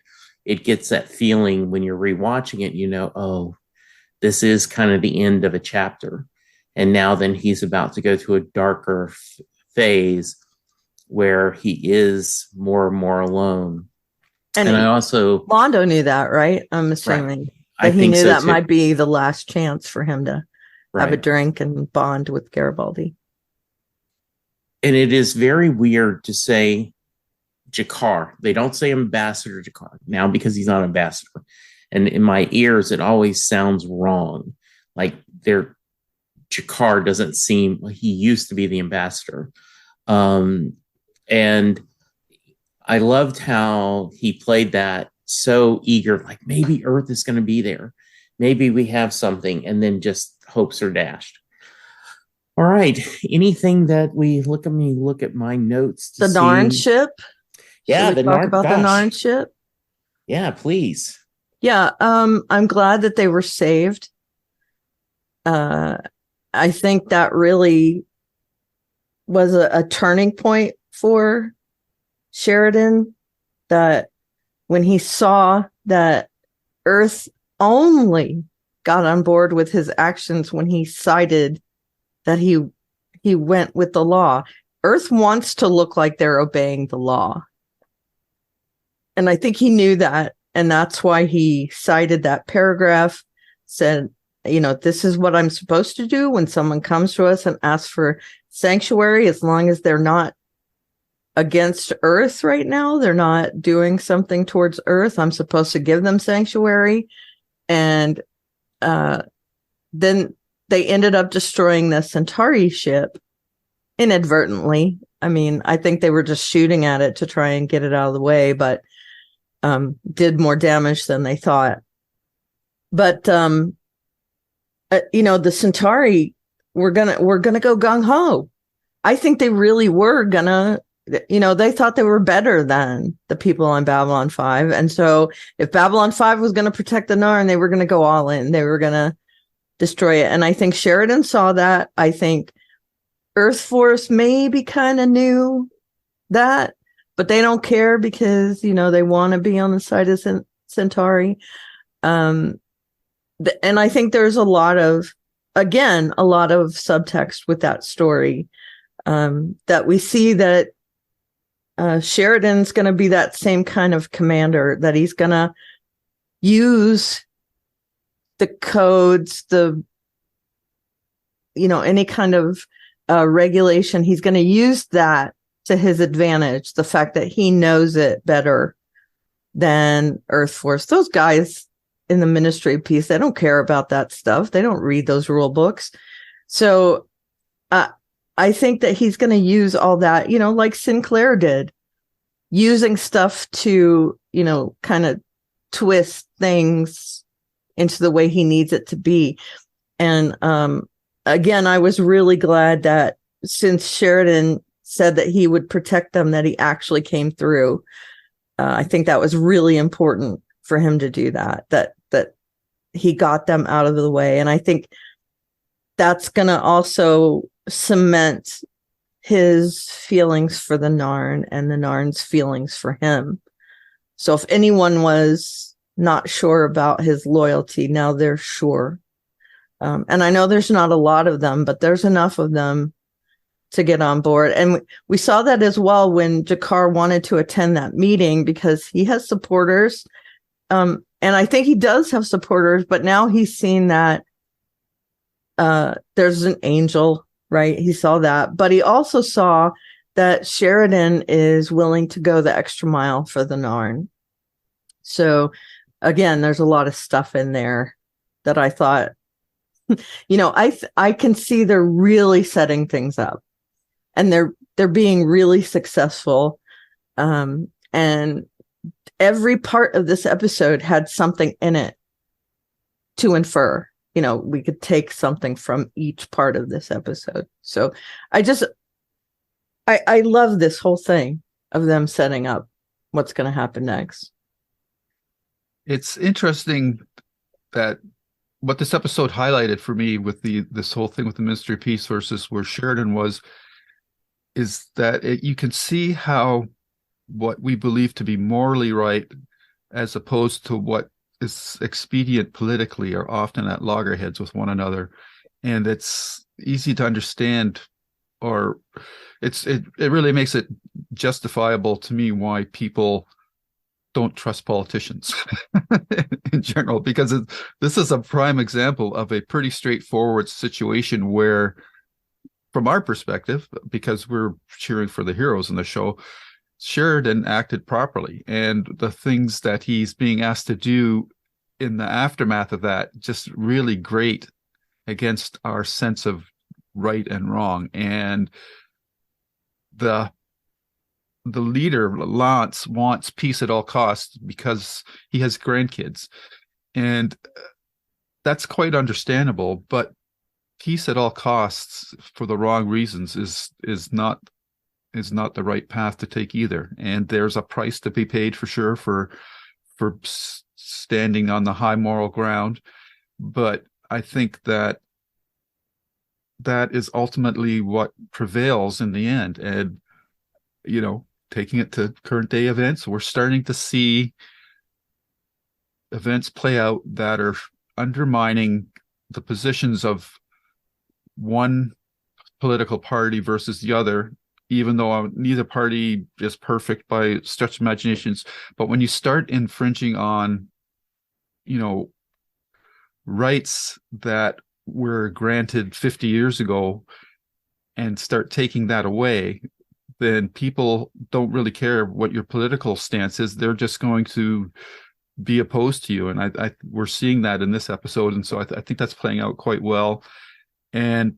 it gets that feeling when you're rewatching it, you know, oh, this is kind of the end of a chapter. And now then he's about to go to a darker phase where he is more and more alone. And I also... Londo knew that, right? I'm assuming. Right. But he knew that might be the last chance for him to have a Right. drink and bond with Garibaldi. And it is very weird to say Jakar. They don't say Ambassador Jakar now because he's not ambassador. And in my ears, it always sounds wrong. Like Jakar doesn't seem like he used to be the ambassador. And I loved how he played that so eager, like maybe Earth is going to be there. Maybe we have something, and then just hopes are dashed. All right. Anything that we look at my notes. The Narn ship. Yeah, the Narn. Talk about the Narn ship. Yeah, please. Yeah, I'm glad that they were saved. I think that really was a turning point for Sheridan, that when he saw that Earth only got on board with his actions when he cited that he went with the law. Earth wants to look like they're obeying the law. And I think he knew that. And that's why he cited that paragraph, said, you know, this is what I'm supposed to do when someone comes to us and asks for sanctuary, as long as they're not against Earth right now, they're not doing something towards Earth, I'm supposed to give them sanctuary. And then they ended up destroying the Centauri ship inadvertently. I mean, I think they were just shooting at it to try and get it out of the way, but did more damage than they thought. But you know, the Centauri were gonna go gung ho. I think they really were gonna. You know, they thought they were better than the people on Babylon 5. And so if Babylon 5 was going to protect the Narn, they were going to go all in. They were going to destroy it. And I think Sheridan saw that. I think Earth Force maybe kind of knew that, but they don't care because, you know, they want to be on the side of Centauri. And I think there's a lot of subtext with that story, that we see that Sheridan's going to be that same kind of commander, that he's going to use the codes, any kind of regulation. He's going to use that to his advantage. The fact that he knows it better than Earth Force. Those guys in the Ministry of Peace, they don't care about that stuff. They don't read those rule books. So I think that he's going to use all that, you know, like Sinclair did, using stuff to, you know, kind of twist things into the way he needs it to be. And again, I was really glad that since Sheridan said that he would protect them, that he actually came through. I think that was really important for him to do that he got them out of the way. And I think that's going to also cement his feelings for the Narn and the Narn's feelings for him. So if anyone was not sure about his loyalty, now they're sure. And I know there's not a lot of them, but there's enough of them to get on board. And we saw that as well when Jakar wanted to attend that meeting, because he has supporters. And I think he does have supporters, but now he's seen that there's an angel, right? He saw that, but he also saw that Sheridan is willing to go the extra mile for the Narn. So again, there's a lot of stuff in there that I thought, I can see they're really setting things up, and they're being really successful. And every part of this episode had something in it to infer. We could take something from each part of this episode. So I love this whole thing of them setting up what's going to happen next. It's interesting that what this episode highlighted for me with this whole thing with the Ministry of Peace versus where Sheridan was, is that you can see how what we believe to be morally right as opposed to what is expedient politically are often at loggerheads with one another. And it's easy to understand, or it really makes it justifiable to me why people don't trust politicians in general, because this is a prime example of a pretty straightforward situation where, from our perspective, because we're cheering for the heroes in the show, Sheridan acted properly, and the things that he's being asked to do in the aftermath of that just really grate against our sense of right and wrong. And the leader, Lance, wants peace at all costs because he has grandkids, and that's quite understandable. But peace at all costs for the wrong reasons is not the right path to take either. And there's a price to be paid for sure for standing on the high moral ground. But I think that is ultimately what prevails in the end. And taking it to current day events, we're starting to see events play out that are undermining the positions of one political party versus the other, even though neither party is perfect by stretched imaginations. But when you start infringing on, rights that were granted 50 years ago and start taking that away, then people don't really care what your political stance is. They're just going to be opposed to you. And we're seeing that in this episode. And so I think that's playing out quite well. And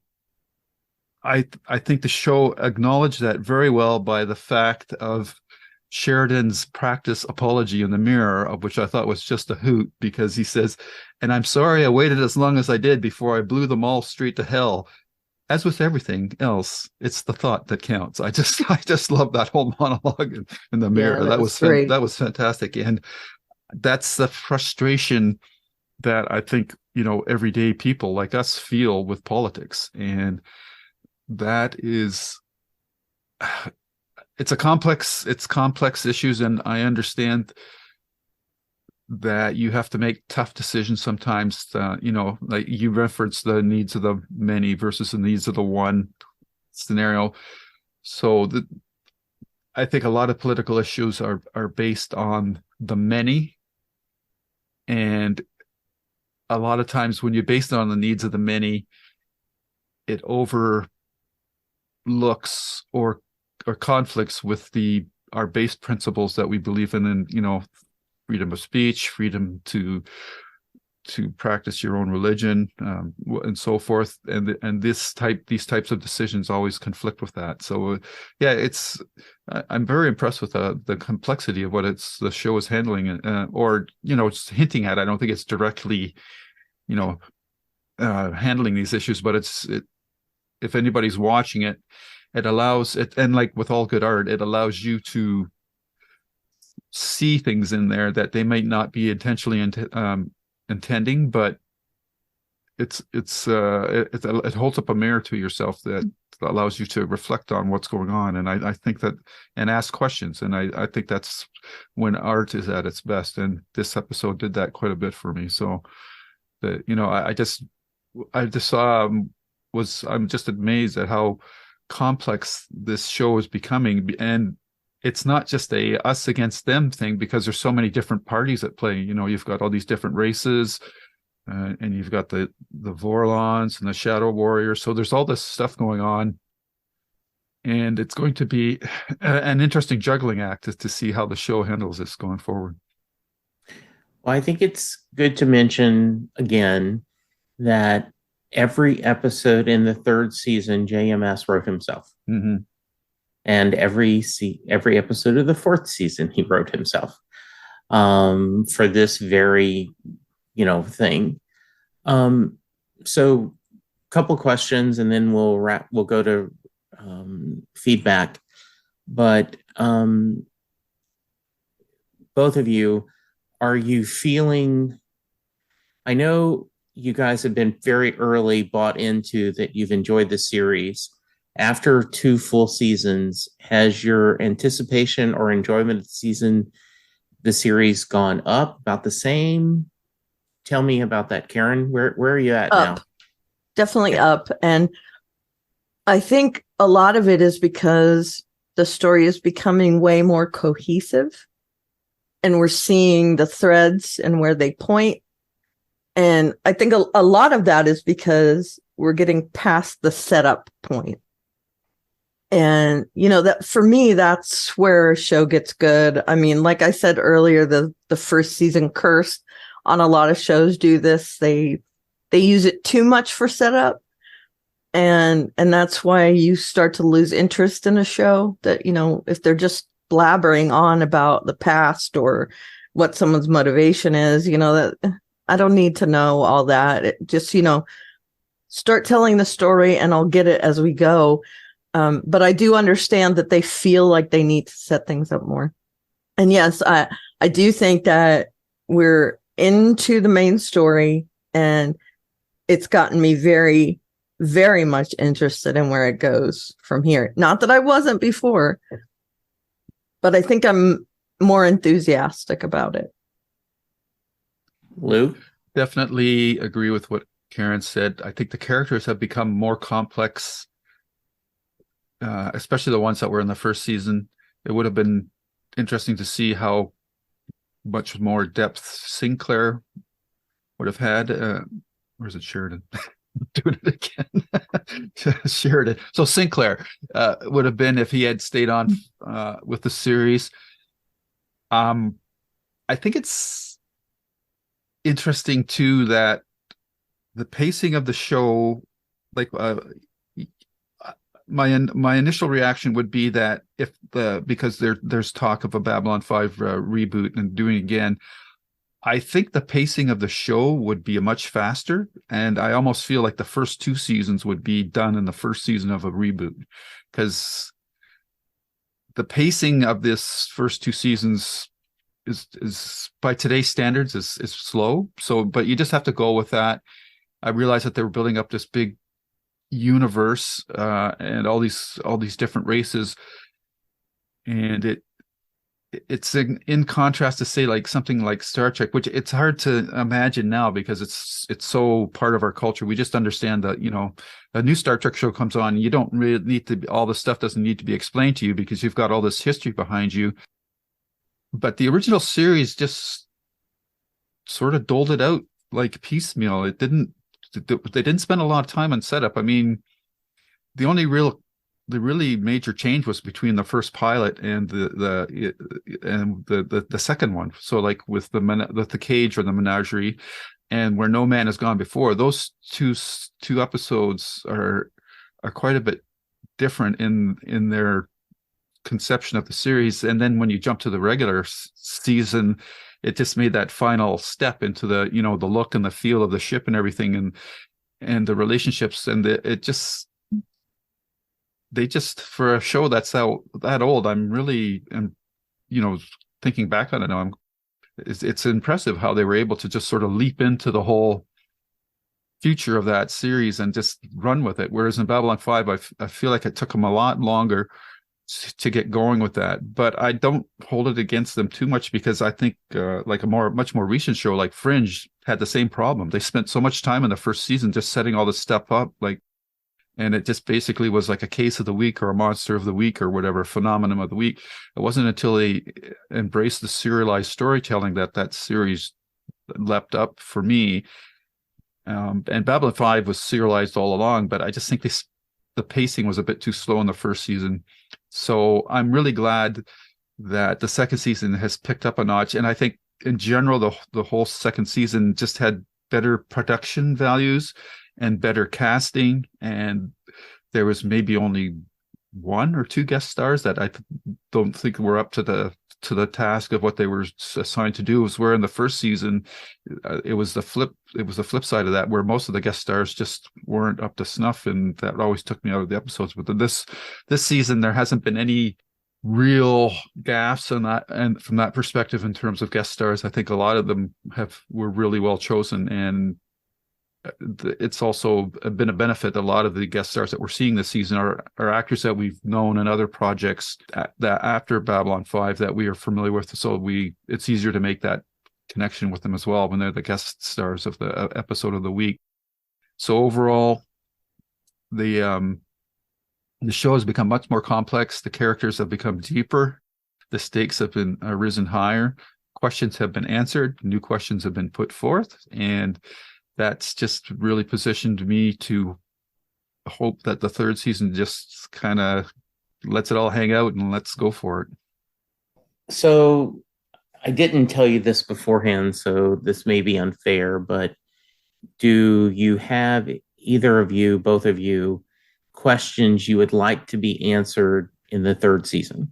I think the show acknowledged that very well by the fact of Sheridan's practice apology in the mirror, of which I thought was just a hoot, because he says, "And I'm sorry I waited as long as I did before I blew them all straight to hell. As with everything else, it's the thought that counts." I just love that whole monologue in the mirror. Yeah, that was fantastic. And that's the frustration that I think, everyday people like us feel with politics. And that is, it's complex issues. And I understand that you have to make tough decisions sometimes, like you referenced the needs of the many versus the needs of the one scenario. So I think a lot of political issues are based on the many. And a lot of times when you base it on the needs of the many, it overlooks or conflicts with our base principles that we believe in, and freedom of speech, freedom to practice your own religion, and so forth. And these types of decisions always conflict with that. So I'm very impressed with the complexity of what the show is handling, or it's hinting at. I don't think it's directly, handling these issues, but if anybody's watching it, it allows it, and like with all good art, it allows you to see things in there that they might not be intentionally intending, but it holds up a mirror to yourself that allows you to reflect on what's going on. And I think that, and ask questions. And I think that's when art is at its best. And this episode did that quite a bit for me. So I'm just amazed at how complex this show is becoming. And it's not just a us against them thing, because there's so many different parties at play. You've got all these different races, and you've got the Vorlons and the Shadow Warriors. So there's all this stuff going on. And it's going to be an interesting juggling act to see how the show handles this going forward. Well, I think it's good to mention again that every episode in the third season, JMS wrote himself. Mm-hmm. And every episode of the fourth season, he wrote himself for this very, thing. So a couple questions, and then we'll go to feedback. But both of you, are you feeling, I know you guys have been very early bought into that you've enjoyed the series. After 2 full seasons, has your anticipation or enjoyment of the series gone up, about the same? Tell me about that, Karen. Where are you at now? Definitely up. And I think a lot of it is because the story is becoming way more cohesive, and we're seeing the threads and where they point. And I think a lot of that is because we're getting past the setup point. And, that for me, that's where a show gets good. I mean, like I said earlier, the first season curse on a lot of shows do this. They use it too much for setup. And that's why you start to lose interest in a show that, if they're just blabbering on about the past or what someone's motivation is, that I don't need to know all that. It just, start telling the story and I'll get it as we go. But I do understand that they feel like they need to set things up more. And yes, I do think that we're into the main story, and it's gotten me very, very much interested in where it goes from here. Not that I wasn't before, but I think I'm more enthusiastic about it. Luke? Definitely agree with what Karen said. I think the characters have become more complex, especially the ones that were in the first season. It would have been interesting to see how much more depth Sinclair would have had. Or is it Sheridan? Doing it again. Sheridan. So Sinclair would have been if he had stayed on with the series. I think it's interesting too that the pacing of the show, like my initial reaction would be that because there's talk of a Babylon 5 reboot and doing it again, I think the pacing of the show would be much faster, and I almost feel like the first 2 seasons would be done in the first season of a reboot, because the pacing of this first 2 seasons is by today's standards is slow. So, but you just have to go with that. I realized that they were building up this big universe and all these different races, and it's in contrast to say like something like Star Trek, which it's hard to imagine now because it's so part of our culture. We just understand that a new Star Trek show comes on, you don't really need to, all the stuff doesn't need to be explained to you because you've got all this history behind you. But the original series just sort of doled it out like piecemeal. They didn't spend a lot of time on setup. I mean, the really major change was between the first pilot and the second one. So like with the cage or the menagerie, and where no man has gone before, those two episodes are quite a bit different in their conception of the series. And then when you jump to the regular season, it just made that final step into the the look and the feel of the ship and everything, and the relationships, and they just, for a show that's that old, I'm really, thinking back on it now, it's impressive how they were able to just sort of leap into the whole future of that series and just run with it. Whereas in Babylon 5, I feel like it took them a lot longer to get going with that. But I don't hold it against them too much, because I think like much more recent show like Fringe had the same problem. They spent so much time in the first season just setting all this stuff up, and it just basically was like a case of the week or a monster of the week or whatever, phenomenon of the week. It wasn't until they embraced the serialized storytelling that series leapt up for me. And Babylon 5 was serialized all along, but I just think the pacing was a bit too slow in the first season. So I'm really glad that the second season has picked up a notch. And I think in general, the whole second season just had better production values and better casting. And there was maybe only one or two guest stars that I don't think were up to the task of what they were assigned to do. Where in the first season, it was the flip side of that, where most of the guest stars just weren't up to snuff, and that always took me out of the episodes. But this season, there hasn't been any real gaffes on that, and from that perspective, in terms of guest stars, I think a lot of them were really well chosen, and it's also been a benefit. A lot of the guest stars that we're seeing this season are actors that we've known in other projects that after Babylon 5 that we are familiar with. So it's easier to make that connection with them as well when they're the guest stars of the episode of the week. So overall, the show has become much more complex. The characters have become deeper. The stakes have been risen higher. Questions have been answered. New questions have been put forth, and that's just really positioned me to hope that the third season just kind of lets it all hang out and let's go for it. So I didn't tell you this beforehand, so this may be unfair, but do you have, either of you, both of you, questions you would like to be answered in the third season?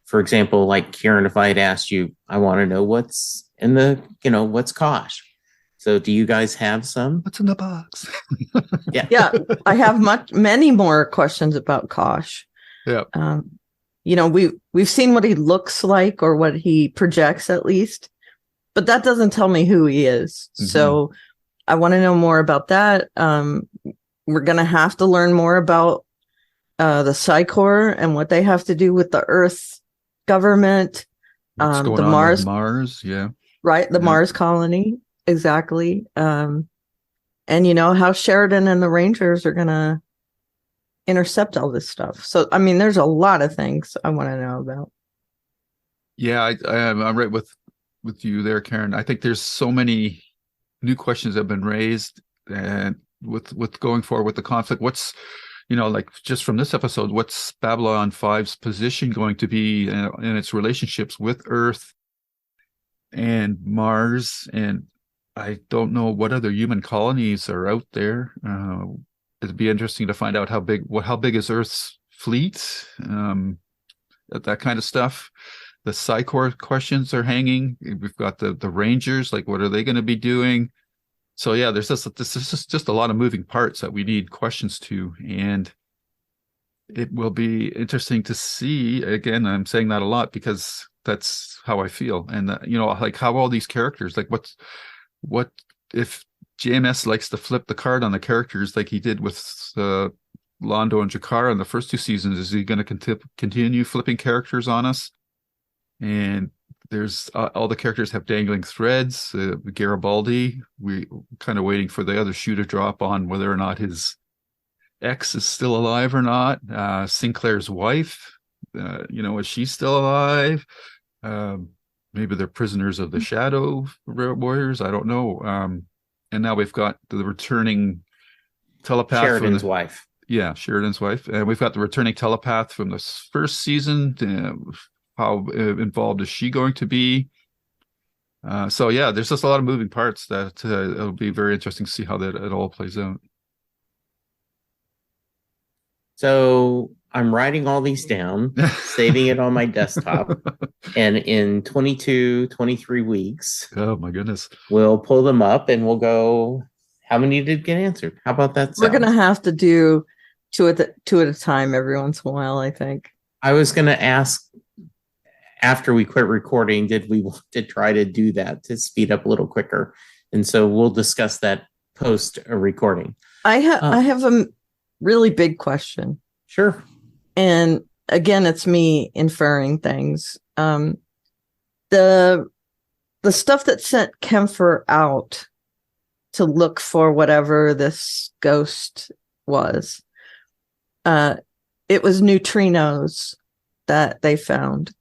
For example, like Kieran, if I had asked you, I want to know what's in what's Kosh. So do you guys have some? What's in the box? Yeah, I have many more questions about Kosh. Yeah. We've seen what he looks like, or what he projects at least, but that doesn't tell me who he is. Mm-hmm. So I want to know more about that. We're going to have to learn more about the Psychor and what they have to do with the Earth government. What's going on with Mars? Yeah. Right. The Mars colony. Exactly. And how Sheridan and the Rangers are going to intercept all this stuff. So, I mean, there's a lot of things I want to know about. Yeah, I'm right with you there, Karen. I think there's so many new questions that have been raised, and with going forward with the conflict, what's, like just from this episode, what's Babylon 5's position going to be in its relationships with Earth and Mars? And I don't know what other human colonies are out there. It'd be interesting to find out how big is Earth's fleet, that kind of stuff. The Psychor questions are hanging. We've got the Rangers, like what are they going to be doing? So yeah, this is just a lot of moving parts that we need questions to, and it will be interesting to see. Again, I'm saying that a lot because that's how I feel, and like how all these characters, like what if JMS likes to flip the card on the characters like he did with Londo and Jakar in the first two seasons? Is he going to continue flipping characters on us? And there's all the characters have dangling threads. Garibaldi, we kind of waiting for the other shoe to drop on whether or not his ex is still alive or not. Sinclair's wife, is she still alive? Maybe they're prisoners of the Shadow Warriors. I don't know. And now we've got the returning telepath. Sheridan's wife. Yeah, Sheridan's wife. And we've got the returning telepath from the first season. How involved is she going to be? So yeah, there's just a lot of moving parts that it'll be very interesting to see how that it all plays out. So I'm writing all these down, saving it on my desktop, and in 22, 23 weeks, oh my goodness, we'll pull them up and we'll go, how many did get answered? How about that? We're going to have to do two at a time every once in a while, I think. I was going to ask, after we quit recording, did we want to try to do that to speed up a little quicker? And so we'll discuss that post a recording. I have a really big question. Sure. And again, it's me inferring things. The stuff that sent Kempfer out to look for whatever this ghost was, it was neutrinos that they found.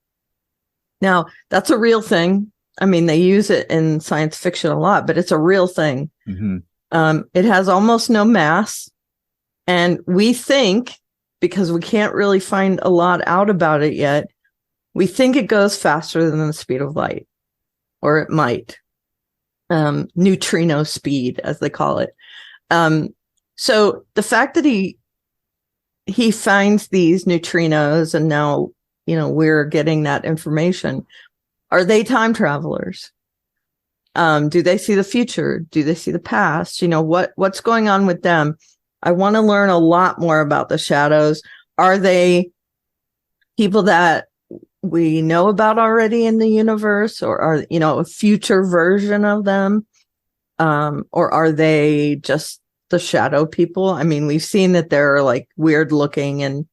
Now, that's a real thing. I mean, they use it in science fiction a lot, but it's a real thing. Mm-hmm. It has almost no mass. And we think, because we can't really find a lot out about it yet, we think it goes faster than the speed of light, or it might. Neutrino speed, as they call it. So the fact that he finds these neutrinos, and now, we're getting that information. Are they time travelers? Do they see the future? Do they see the past? What's going on with them? I want to learn a lot more about the shadows. Are they people that we know about already in the universe, or are, a future version of them? Or are they just the shadow people? I mean, we've seen that they're like weird looking and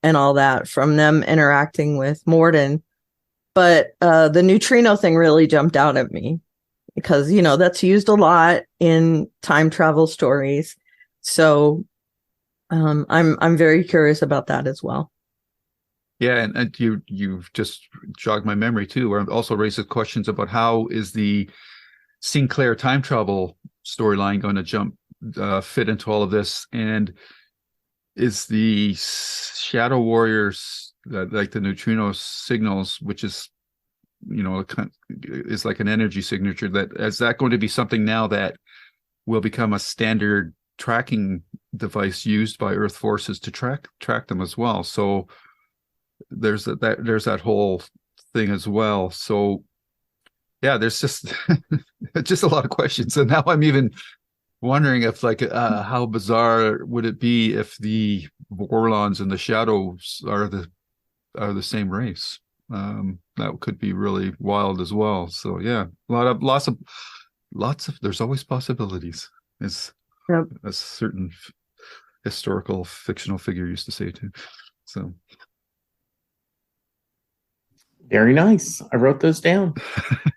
all that from them interacting with Morden. But the neutrino thing really jumped out at me because, that's used a lot in time travel stories. So I'm very curious about that as well. Yeah, and you've just jogged my memory too, where it also raises questions about how is the Sinclair time travel storyline going to fit into all of this, and is the Shadow Warriors like the neutrino signals, which is is like an energy signature, is that going to be something now that will become a standard tracking device used by Earth forces to track them as well? So there's that whole thing as well. So yeah, there's just just a lot of questions, and now I'm even wondering if how bizarre would it be if the Vorlons and the Shadows are the same race. That could be really wild as well. So yeah, lots of there's always possibilities, as a certain historical fictional figure used to say too. So very nice. I wrote those down.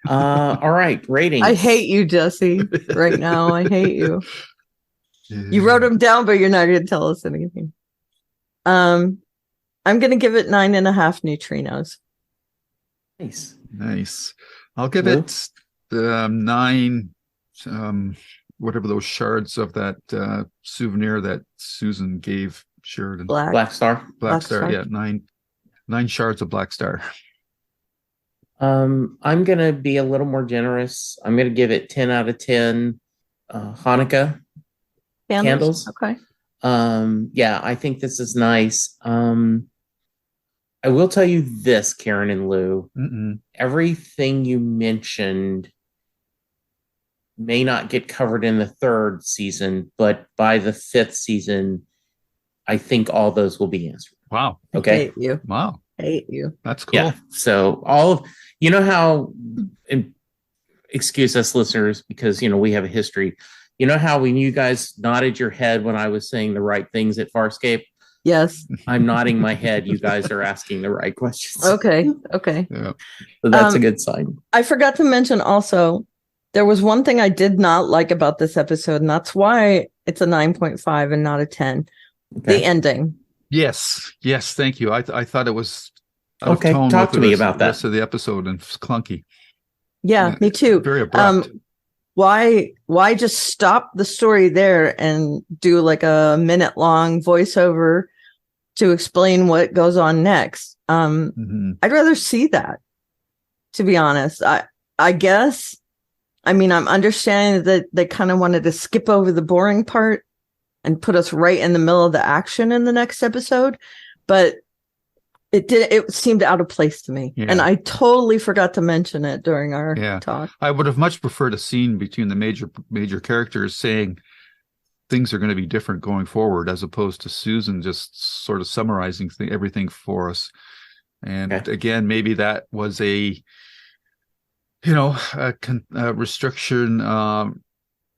All right, ratings. I hate you, Jesse. Right now, I hate you. Yeah. You wrote them down, but you're not going to tell us anything. I'm going to give it 9.5 neutrinos. Nice. I'll give it 9. Whatever those shards of that souvenir that Susan gave Sheridan. Black Star. Black Star. Yeah, 9 shards of Black Star. I'm going to be a little more generous. I'm going to give it 10 out of 10 Hanukkah candles. Okay. Yeah, I think this is nice. I will tell you this, Karen and Lou. Everything you mentioned may not get covered in the 3rd season, but by the 5th season, I think all those will be answered. Wow. Okay. I hate you. Wow. I hate you. That's cool. Yeah. So how, and excuse us listeners, because, we have a history. You know how when you guys nodded your head when I was saying the right things at Farscape? Yes. I'm nodding my head. You guys are asking the right questions. Okay. Yeah. So that's a good sign. I forgot to mention also, there was one thing I did not like about this episode, and that's why it's a 9.5 and not a 10. Okay. The ending. Yes. Thank you. I thought it was okay. Talk to me about that. The rest of the episode and clunky. Yeah, me too. Very abrupt. Why just stop the story there and do like a minute-long voiceover to explain what goes on next? I'd rather see that, to be honest. I guess, I'm understanding that they kind of wanted to skip over the boring part and put us right in the middle of the action in the next episode, but it seemed out of place to me. Yeah. And I totally forgot to mention it during our talk. I would have much preferred a scene between the major characters saying things are going to be different going forward, as opposed to Susan just sort of summarizing everything for us. And again, maybe that was a restriction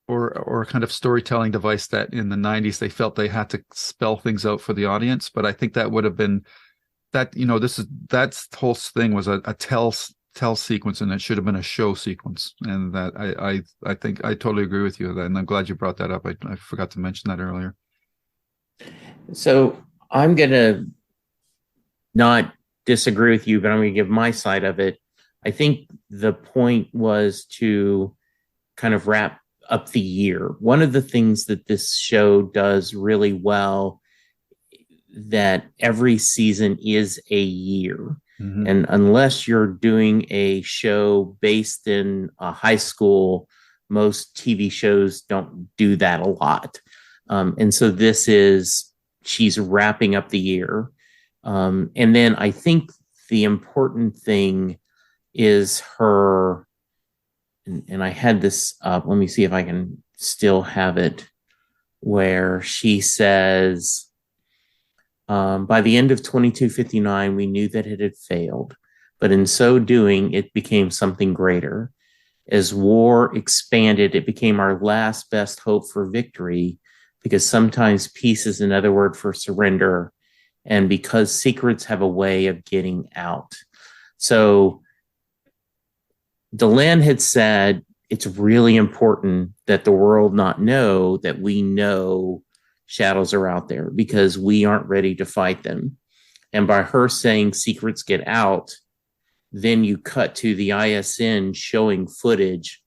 or a kind of storytelling device that in the 90s they felt they had to spell things out for the audience. But I think that would have been that, that whole thing was a tell sequence, and it should have been a show sequence. And that I think I totally agree with you, and I'm glad you brought that up. I forgot to mention that earlier. So I'm gonna not disagree with you, but I'm gonna give my side of it. I think the point was to kind of wrap up the year. One of the things that this show does really well, that every season is a year. Mhm. And unless you're doing a show based in a high school, most TV shows don't do that a lot. And so she's wrapping up the year. And then I think the important thing is her, and I had this up, let me see if I can still have it, where she says, by the end of 2259, we knew that it had failed, but in so doing, it became something greater. As war expanded, it became our last best hope for victory, because sometimes peace is another word for surrender, and because secrets have a way of getting out. So Delenn had said it's really important that the world not know that we know shadows are out there, because we aren't ready to fight them. And by her saying secrets get out, then you cut to the ISN showing footage.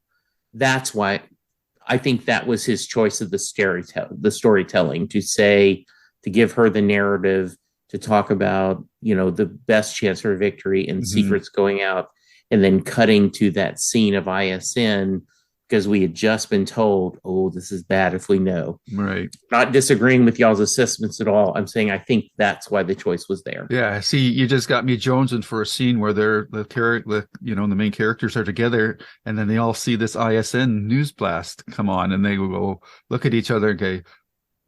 That's why I think that was his choice of the storytelling, to give her the narrative, to talk about, the best chance for victory and secrets going out, and then cutting to that scene of ISN, because we had just been told, oh, this is bad if we know. Right. Not disagreeing with y'all's assessments at all. I'm saying I think that's why the choice was there. Yeah. See, you just got me jonesing for a scene where the main characters are together, and then they all see this ISN news blast come on, and they go look at each other and go,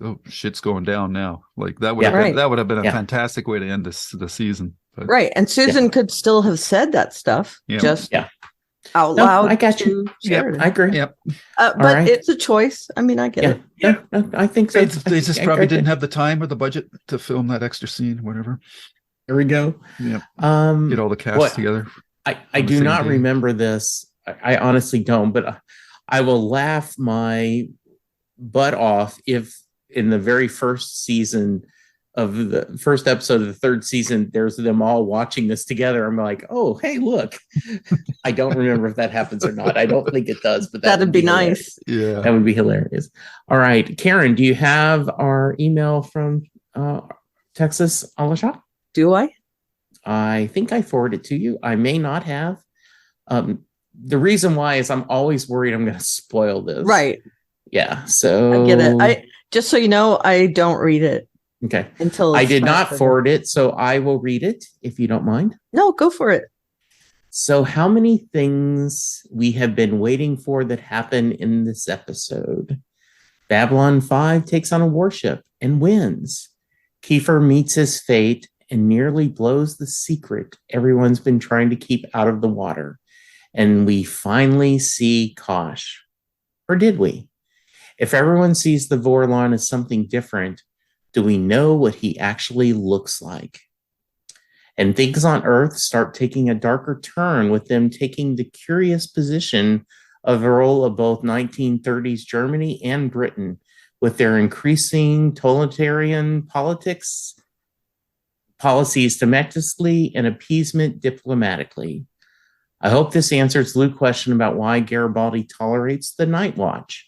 "Oh, shit's going down now." Like that would have been a fantastic way to end the season. But, right. And Susan could still have said that stuff out loud. I got you. Sheridan. I agree. Yep. But it's a choice. I mean, I get it. Yeah, I think so. They just probably didn't have the time or the budget to film that extra scene, whatever. There we go. Yeah. Get all the cast together. I do not remember this. I honestly don't, but I will laugh my butt off if in the very first season of the first episode of the third season, there's them all watching this together. I'm like, oh, hey, look. I don't remember if that happens or not. I don't think it does, but that'd be nice. Yeah. That would be hilarious. All right. Karen, do you have our email from Texas Alashot? Do I? I think I forwarded it to you. I may not have. The reason why is I'm always worried I'm going to spoil this. Right. Yeah. So I get it. Just so you know, I don't read it. Okay. Until I did not forward it, so I will read it if you don't mind. No, go for it. So, how many things we have been waiting for that happen in this episode? Babylon 5 takes on a warship and wins. Kiefer meets his fate and nearly blows the secret everyone's been trying to keep out of the water. And we finally see Kosh. Or did we? If everyone sees the Vorlon as something different, do we know what he actually looks like? And things on Earth start taking a darker turn, with them taking the curious position of the role of both 1930s Germany and Britain, with their increasing totalitarian policies domestically and appeasement diplomatically. I hope this answers Luke's question about why Garibaldi tolerates the Nightwatch.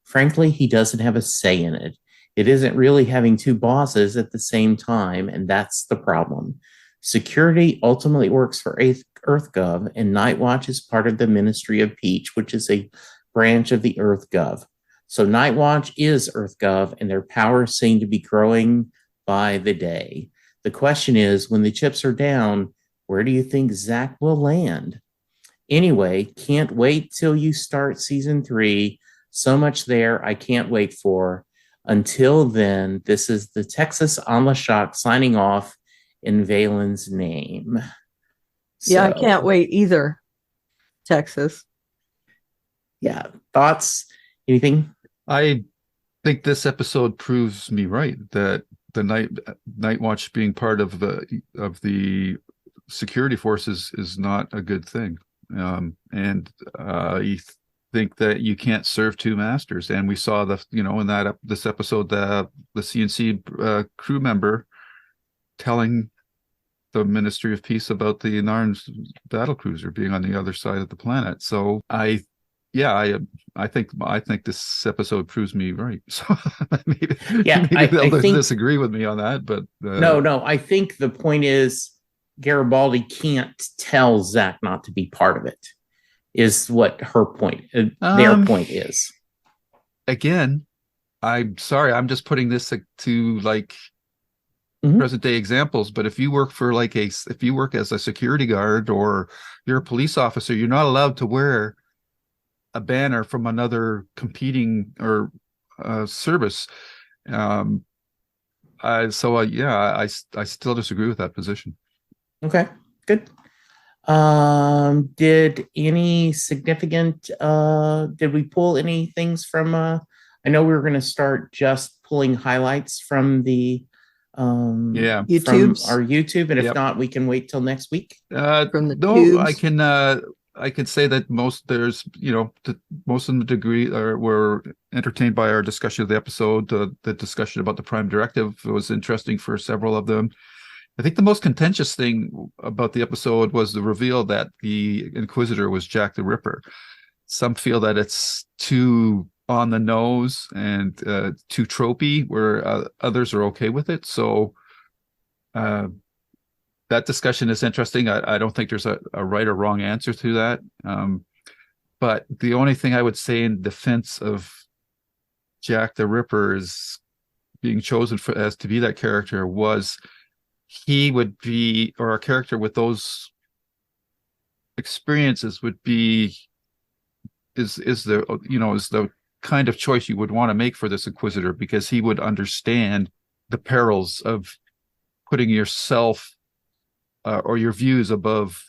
Frankly, he doesn't have a say in it. It isn't really having two bosses at the same time, and that's the problem. Security ultimately works for Earthgov, and Nightwatch is part of the Ministry of Peace, which is a branch of the Earthgov. So Nightwatch is Earthgov, and their powers seem to be growing by the day. The question is, when the chips are down, where do you think Zach will land? Anyway, can't wait till you start season 3. So much there I can't wait for. Until then, this is the Texas on the Shot signing off in Valen's name. Yeah, I can't wait either. Texas. Yeah. Thoughts? Anything? I think this episode proves me right that the Nightwatch being part of the security forces is not a good thing. And I think that you can't serve two masters, and we saw in this episode the CNC crew member telling the Ministry of Peace about the Narn battle cruiser being on the other side of the planet. So I I think this episode proves me right. So maybe Yeah, maybe they'll I think disagree with me on that, but no. I think the point is Garibaldi can't tell Zach not to be part of it. Is what her point, their point is. Again, I'm sorry, I'm just putting this to like present day examples. But if you work if you work as a security guard or you're a police officer, you're not allowed to wear a banner from another competing or service. I still disagree with that position. Okay, good. Did any significant did we pull any things from I know we were going to start just pulling highlights from the from our YouTube, and if not, we can wait till next week. From the tubes. I can say that most of them degree were entertained by our discussion of the episode. The discussion about the Prime Directive was interesting for several of them. I think the most contentious thing about the episode was the reveal that the Inquisitor was Jack the Ripper. Some feel that it's too on the nose and too tropey, where others are okay with it. So that discussion is interesting. I don't think there's a right or wrong answer to that. But the only thing I would say in defense of Jack the Ripper is being chosen as to be that character was he would be, or a character with those experiences would be, is the kind of choice you would want to make for this Inquisitor, because he would understand the perils of putting yourself or your views above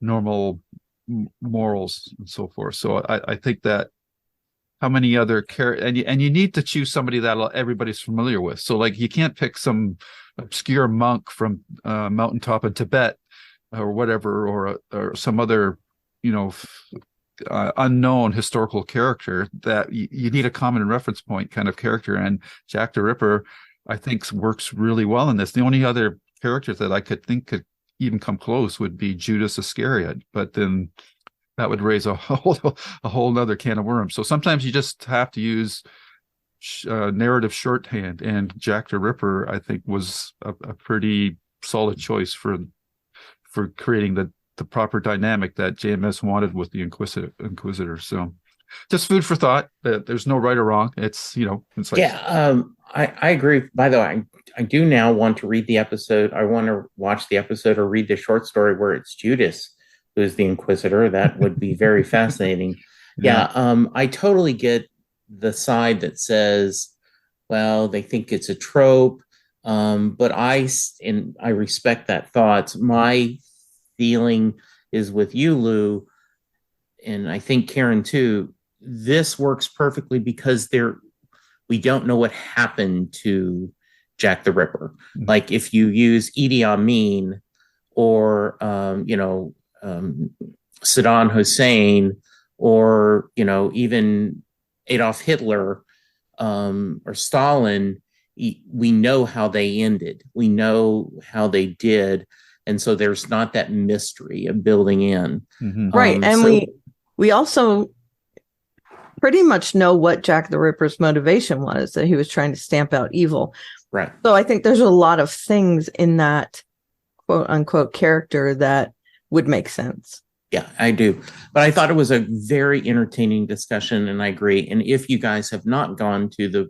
normal morals and so forth. So I think that how many other and you need to choose somebody that everybody's familiar with. So like you can't pick some obscure monk from mountaintop in Tibet or whatever, or some other unknown historical character. That you need a common reference point kind of character, and Jack the Ripper I think works really well in this. The only other characters that I could think could even come close would be Judas Iscariot, but then that would raise a whole nother can of worms. So sometimes you just have to use narrative shorthand, and Jack the Ripper I think was a pretty solid choice for creating the proper dynamic that JMS wanted with the Inquisitor. So just food for thought. There's no right or wrong. It's it's like I agree. By the way, I do now want to read the episode. I want to watch the episode or read the short story where it's Judas who's the Inquisitor. That would be very fascinating. I totally get the side that says, well, they think it's a trope, but I respect that thought. My feeling is with you, Lou, and I think Karen too. This works perfectly because we don't know what happened to Jack the Ripper. Mm-hmm. Like if you use Idi Amin or Saddam Hussein or even Adolf Hitler or Stalin, we know how they ended. We know how they did, and so there's not that mystery of building in. Mm-hmm. Right, and we also pretty much know what Jack the Ripper's motivation was, that he was trying to stamp out evil. Right. So I think there's a lot of things in that quote unquote character that would make sense. Yeah, I do. But I thought it was a very entertaining discussion, and I agree. And if you guys have not gone to the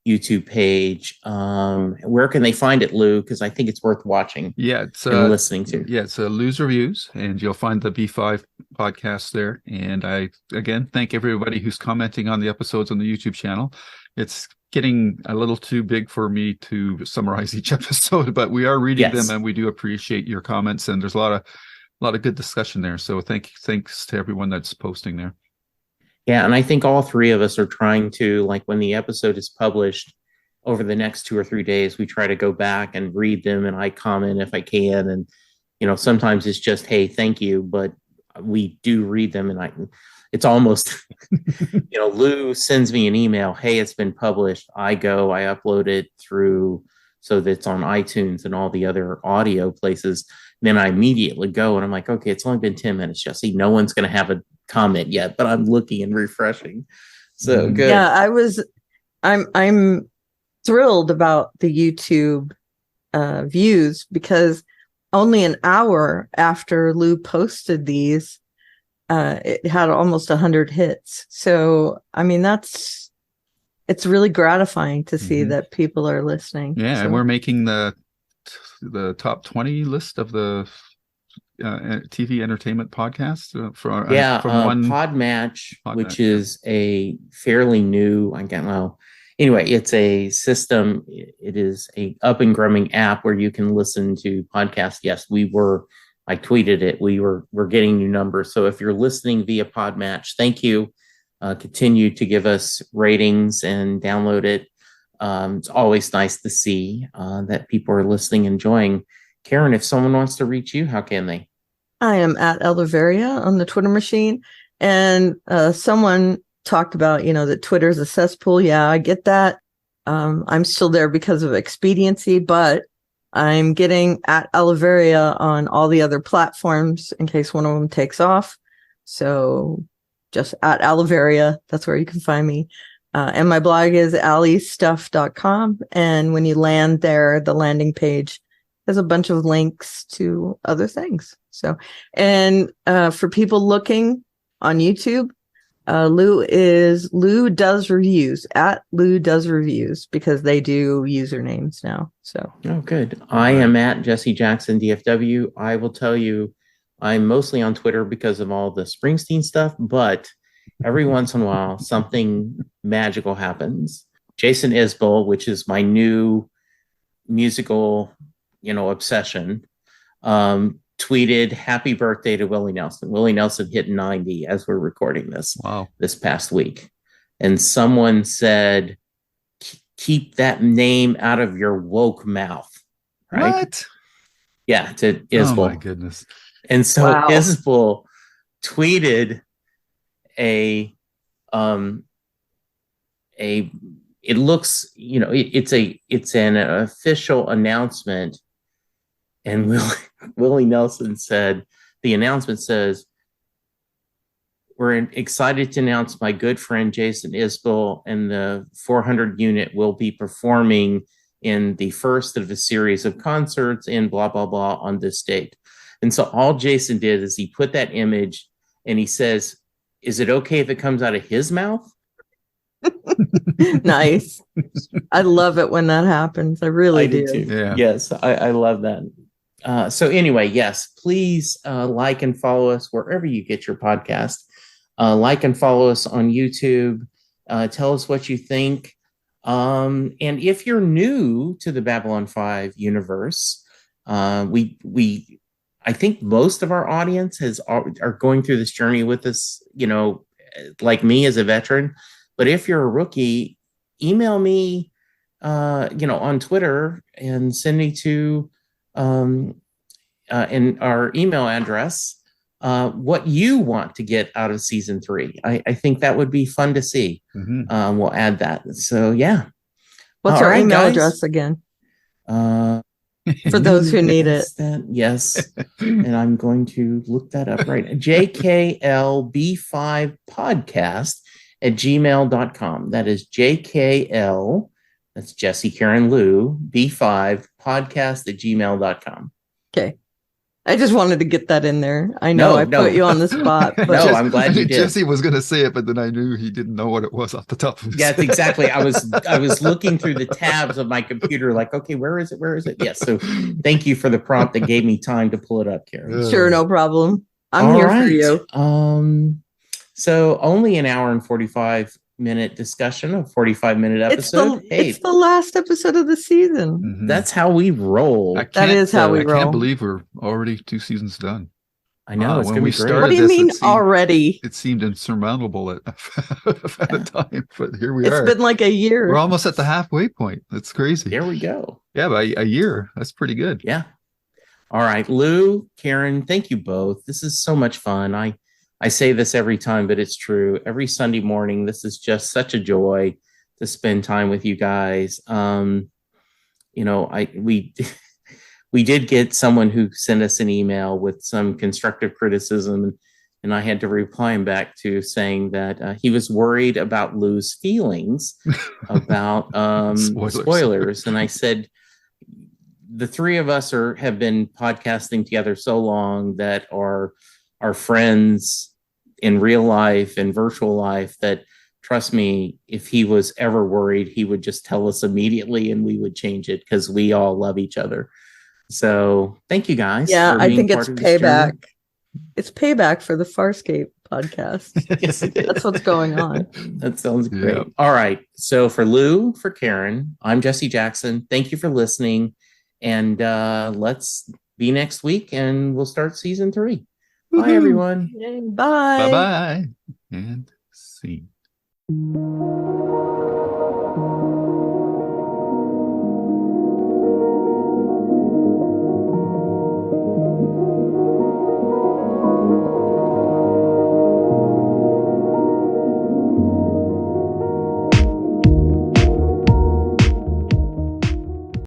YouTube page, where can they find it, Lou? Because I think it's worth watching. Yeah, it's listening to. Yeah, it's Lou's Reviews, and you'll find the B5 podcast there. And I again thank everybody who's commenting on the episodes on the YouTube channel. It's getting a little too big for me to summarize each episode, but we are reading them, and we do appreciate your comments. And there's a lot of good discussion there. So thanks to everyone that's posting there. Yeah, and I think all three of us are trying to, like, when the episode is published over the next 2 or 3 days, we try to go back and read them, and I comment if I can. And, sometimes it's just, hey, thank you, but we do read them, and it's almost, Lou sends me an email, hey, it's been published. I upload it through so that it's on iTunes and all the other audio places. Then I immediately go and I'm like, okay, it's only been 10 minutes, Jesse. No one's going to have a comment yet, but I'm looking and refreshing. So good. Yeah, I'm thrilled about the YouTube views, because only an hour after Lou posted these, it had almost 100 hits. So, I mean, it's really gratifying to see that people are listening. Yeah, so. And we're making the top 20 list of the TV entertainment podcasts from one Podmatch, which is a fairly new, anyway, it's a system. It is a up and growing app where you can listen to podcasts. Yes, I tweeted it. We're getting new numbers. So if you're listening via Podmatch, thank you. Continue to give us ratings and download it. It's always nice to see that people are listening, enjoying. Karen, if someone wants to reach you, how can they? I am at Eldeveria on the Twitter machine. And someone talked about, that Twitter is a cesspool. Yeah, I get that. I'm still there because of expediency, but I'm getting at Eldeveria on all the other platforms in case one of them takes off. So just at Eldeveria, that's where you can find me. And my blog is alliestuff.com. And when you land there, the landing page has a bunch of links to other things. So, and for people looking on YouTube, Lou does reviews at Lou does reviews, because they do usernames now. So, oh, good. I am at Jesse Jackson DFW. I will tell you, I'm mostly on Twitter because of all the Springsteen stuff, but every once in a while, something magical happens. Jason Isbell, which is my new musical, obsession, tweeted happy birthday to Willie Nelson. Willie Nelson hit 90 as we're recording this. Wow. This past week. And someone said, keep that name out of your woke mouth. Right? What? Yeah, to Isbell. Oh my goodness. And so Isbell tweeted it looks, it's an official announcement. And Willie Nelson said, the announcement says, we're excited to announce my good friend Jason Isbell and the 400 unit will be performing in the first of a series of concerts in blah, blah, blah on this date. And so all Jason did is he put that image and he says, is it okay if it comes out of his mouth? Nice. I love it when that happens. I really do. Too. Yeah. Yes, I love that. So anyway, yes, please like and follow us wherever you get your podcast. Like and follow us on YouTube. Tell us what you think. And if you're new to the Babylon 5 universe, I think most of our audience are going through this journey with us, like me as a veteran. But if you're a rookie, email me, on Twitter and send me to in our email address what you want to get out of season 3. I think that would be fun to see. Mm-hmm. We'll add that. So yeah. What's our email address again? For those who need it. Yes. And I'm going to look that up right now. jklb5podcast@gmail.com. That is JKL. That's Jesse Karen Lou, B5podcast@gmail.com. Okay. I just wanted to get that in there. I know I put you on the spot. But no, I'm glad you did. Jesse was going to say it, but then I knew he didn't know what it was off the top of his head. Yes, exactly. I was looking through the tabs of my computer like, okay, where is it? Where is it? Yes. So thank you for the prompt that gave me time to pull it up, Karen. Sure, no problem. I'm here for you. So only an hour and 45-minute discussion, a 45-minute episode. It's the last episode of the season. Mm-hmm. That's how we roll. That is how we roll. I can't believe we're already 2 seasons done. I know. It's when we started what do you mean already? It seemed insurmountable at the time, but here we are. It's been like a year. We're almost at the halfway point. That's crazy. There we go. Yeah, by a year. That's pretty good. Yeah. All right, Lou, Karen, thank you both. This is so much fun. I say this every time, but it's true. Every Sunday morning, this is just such a joy to spend time with you guys. We did get someone who sent us an email with some constructive criticism. And I had to reply him back to saying that he was worried about Lou's feelings about spoilers. And I said, the three of us have been podcasting together so long that are friends in real life and virtual life that, trust me, if he was ever worried, he would just tell us immediately and we would change it because we all love each other. So thank you guys. Yeah, I think it's payback. It's payback for the Farscape podcast. Yes, it is. That's what's going on. That sounds great. Yeah. All right. So for Lou, for Karen, I'm Jesse Jackson. Thank you for listening. And let's be next week and we'll start season 3. Bye, everyone. Yay, bye. Bye-bye. And scene.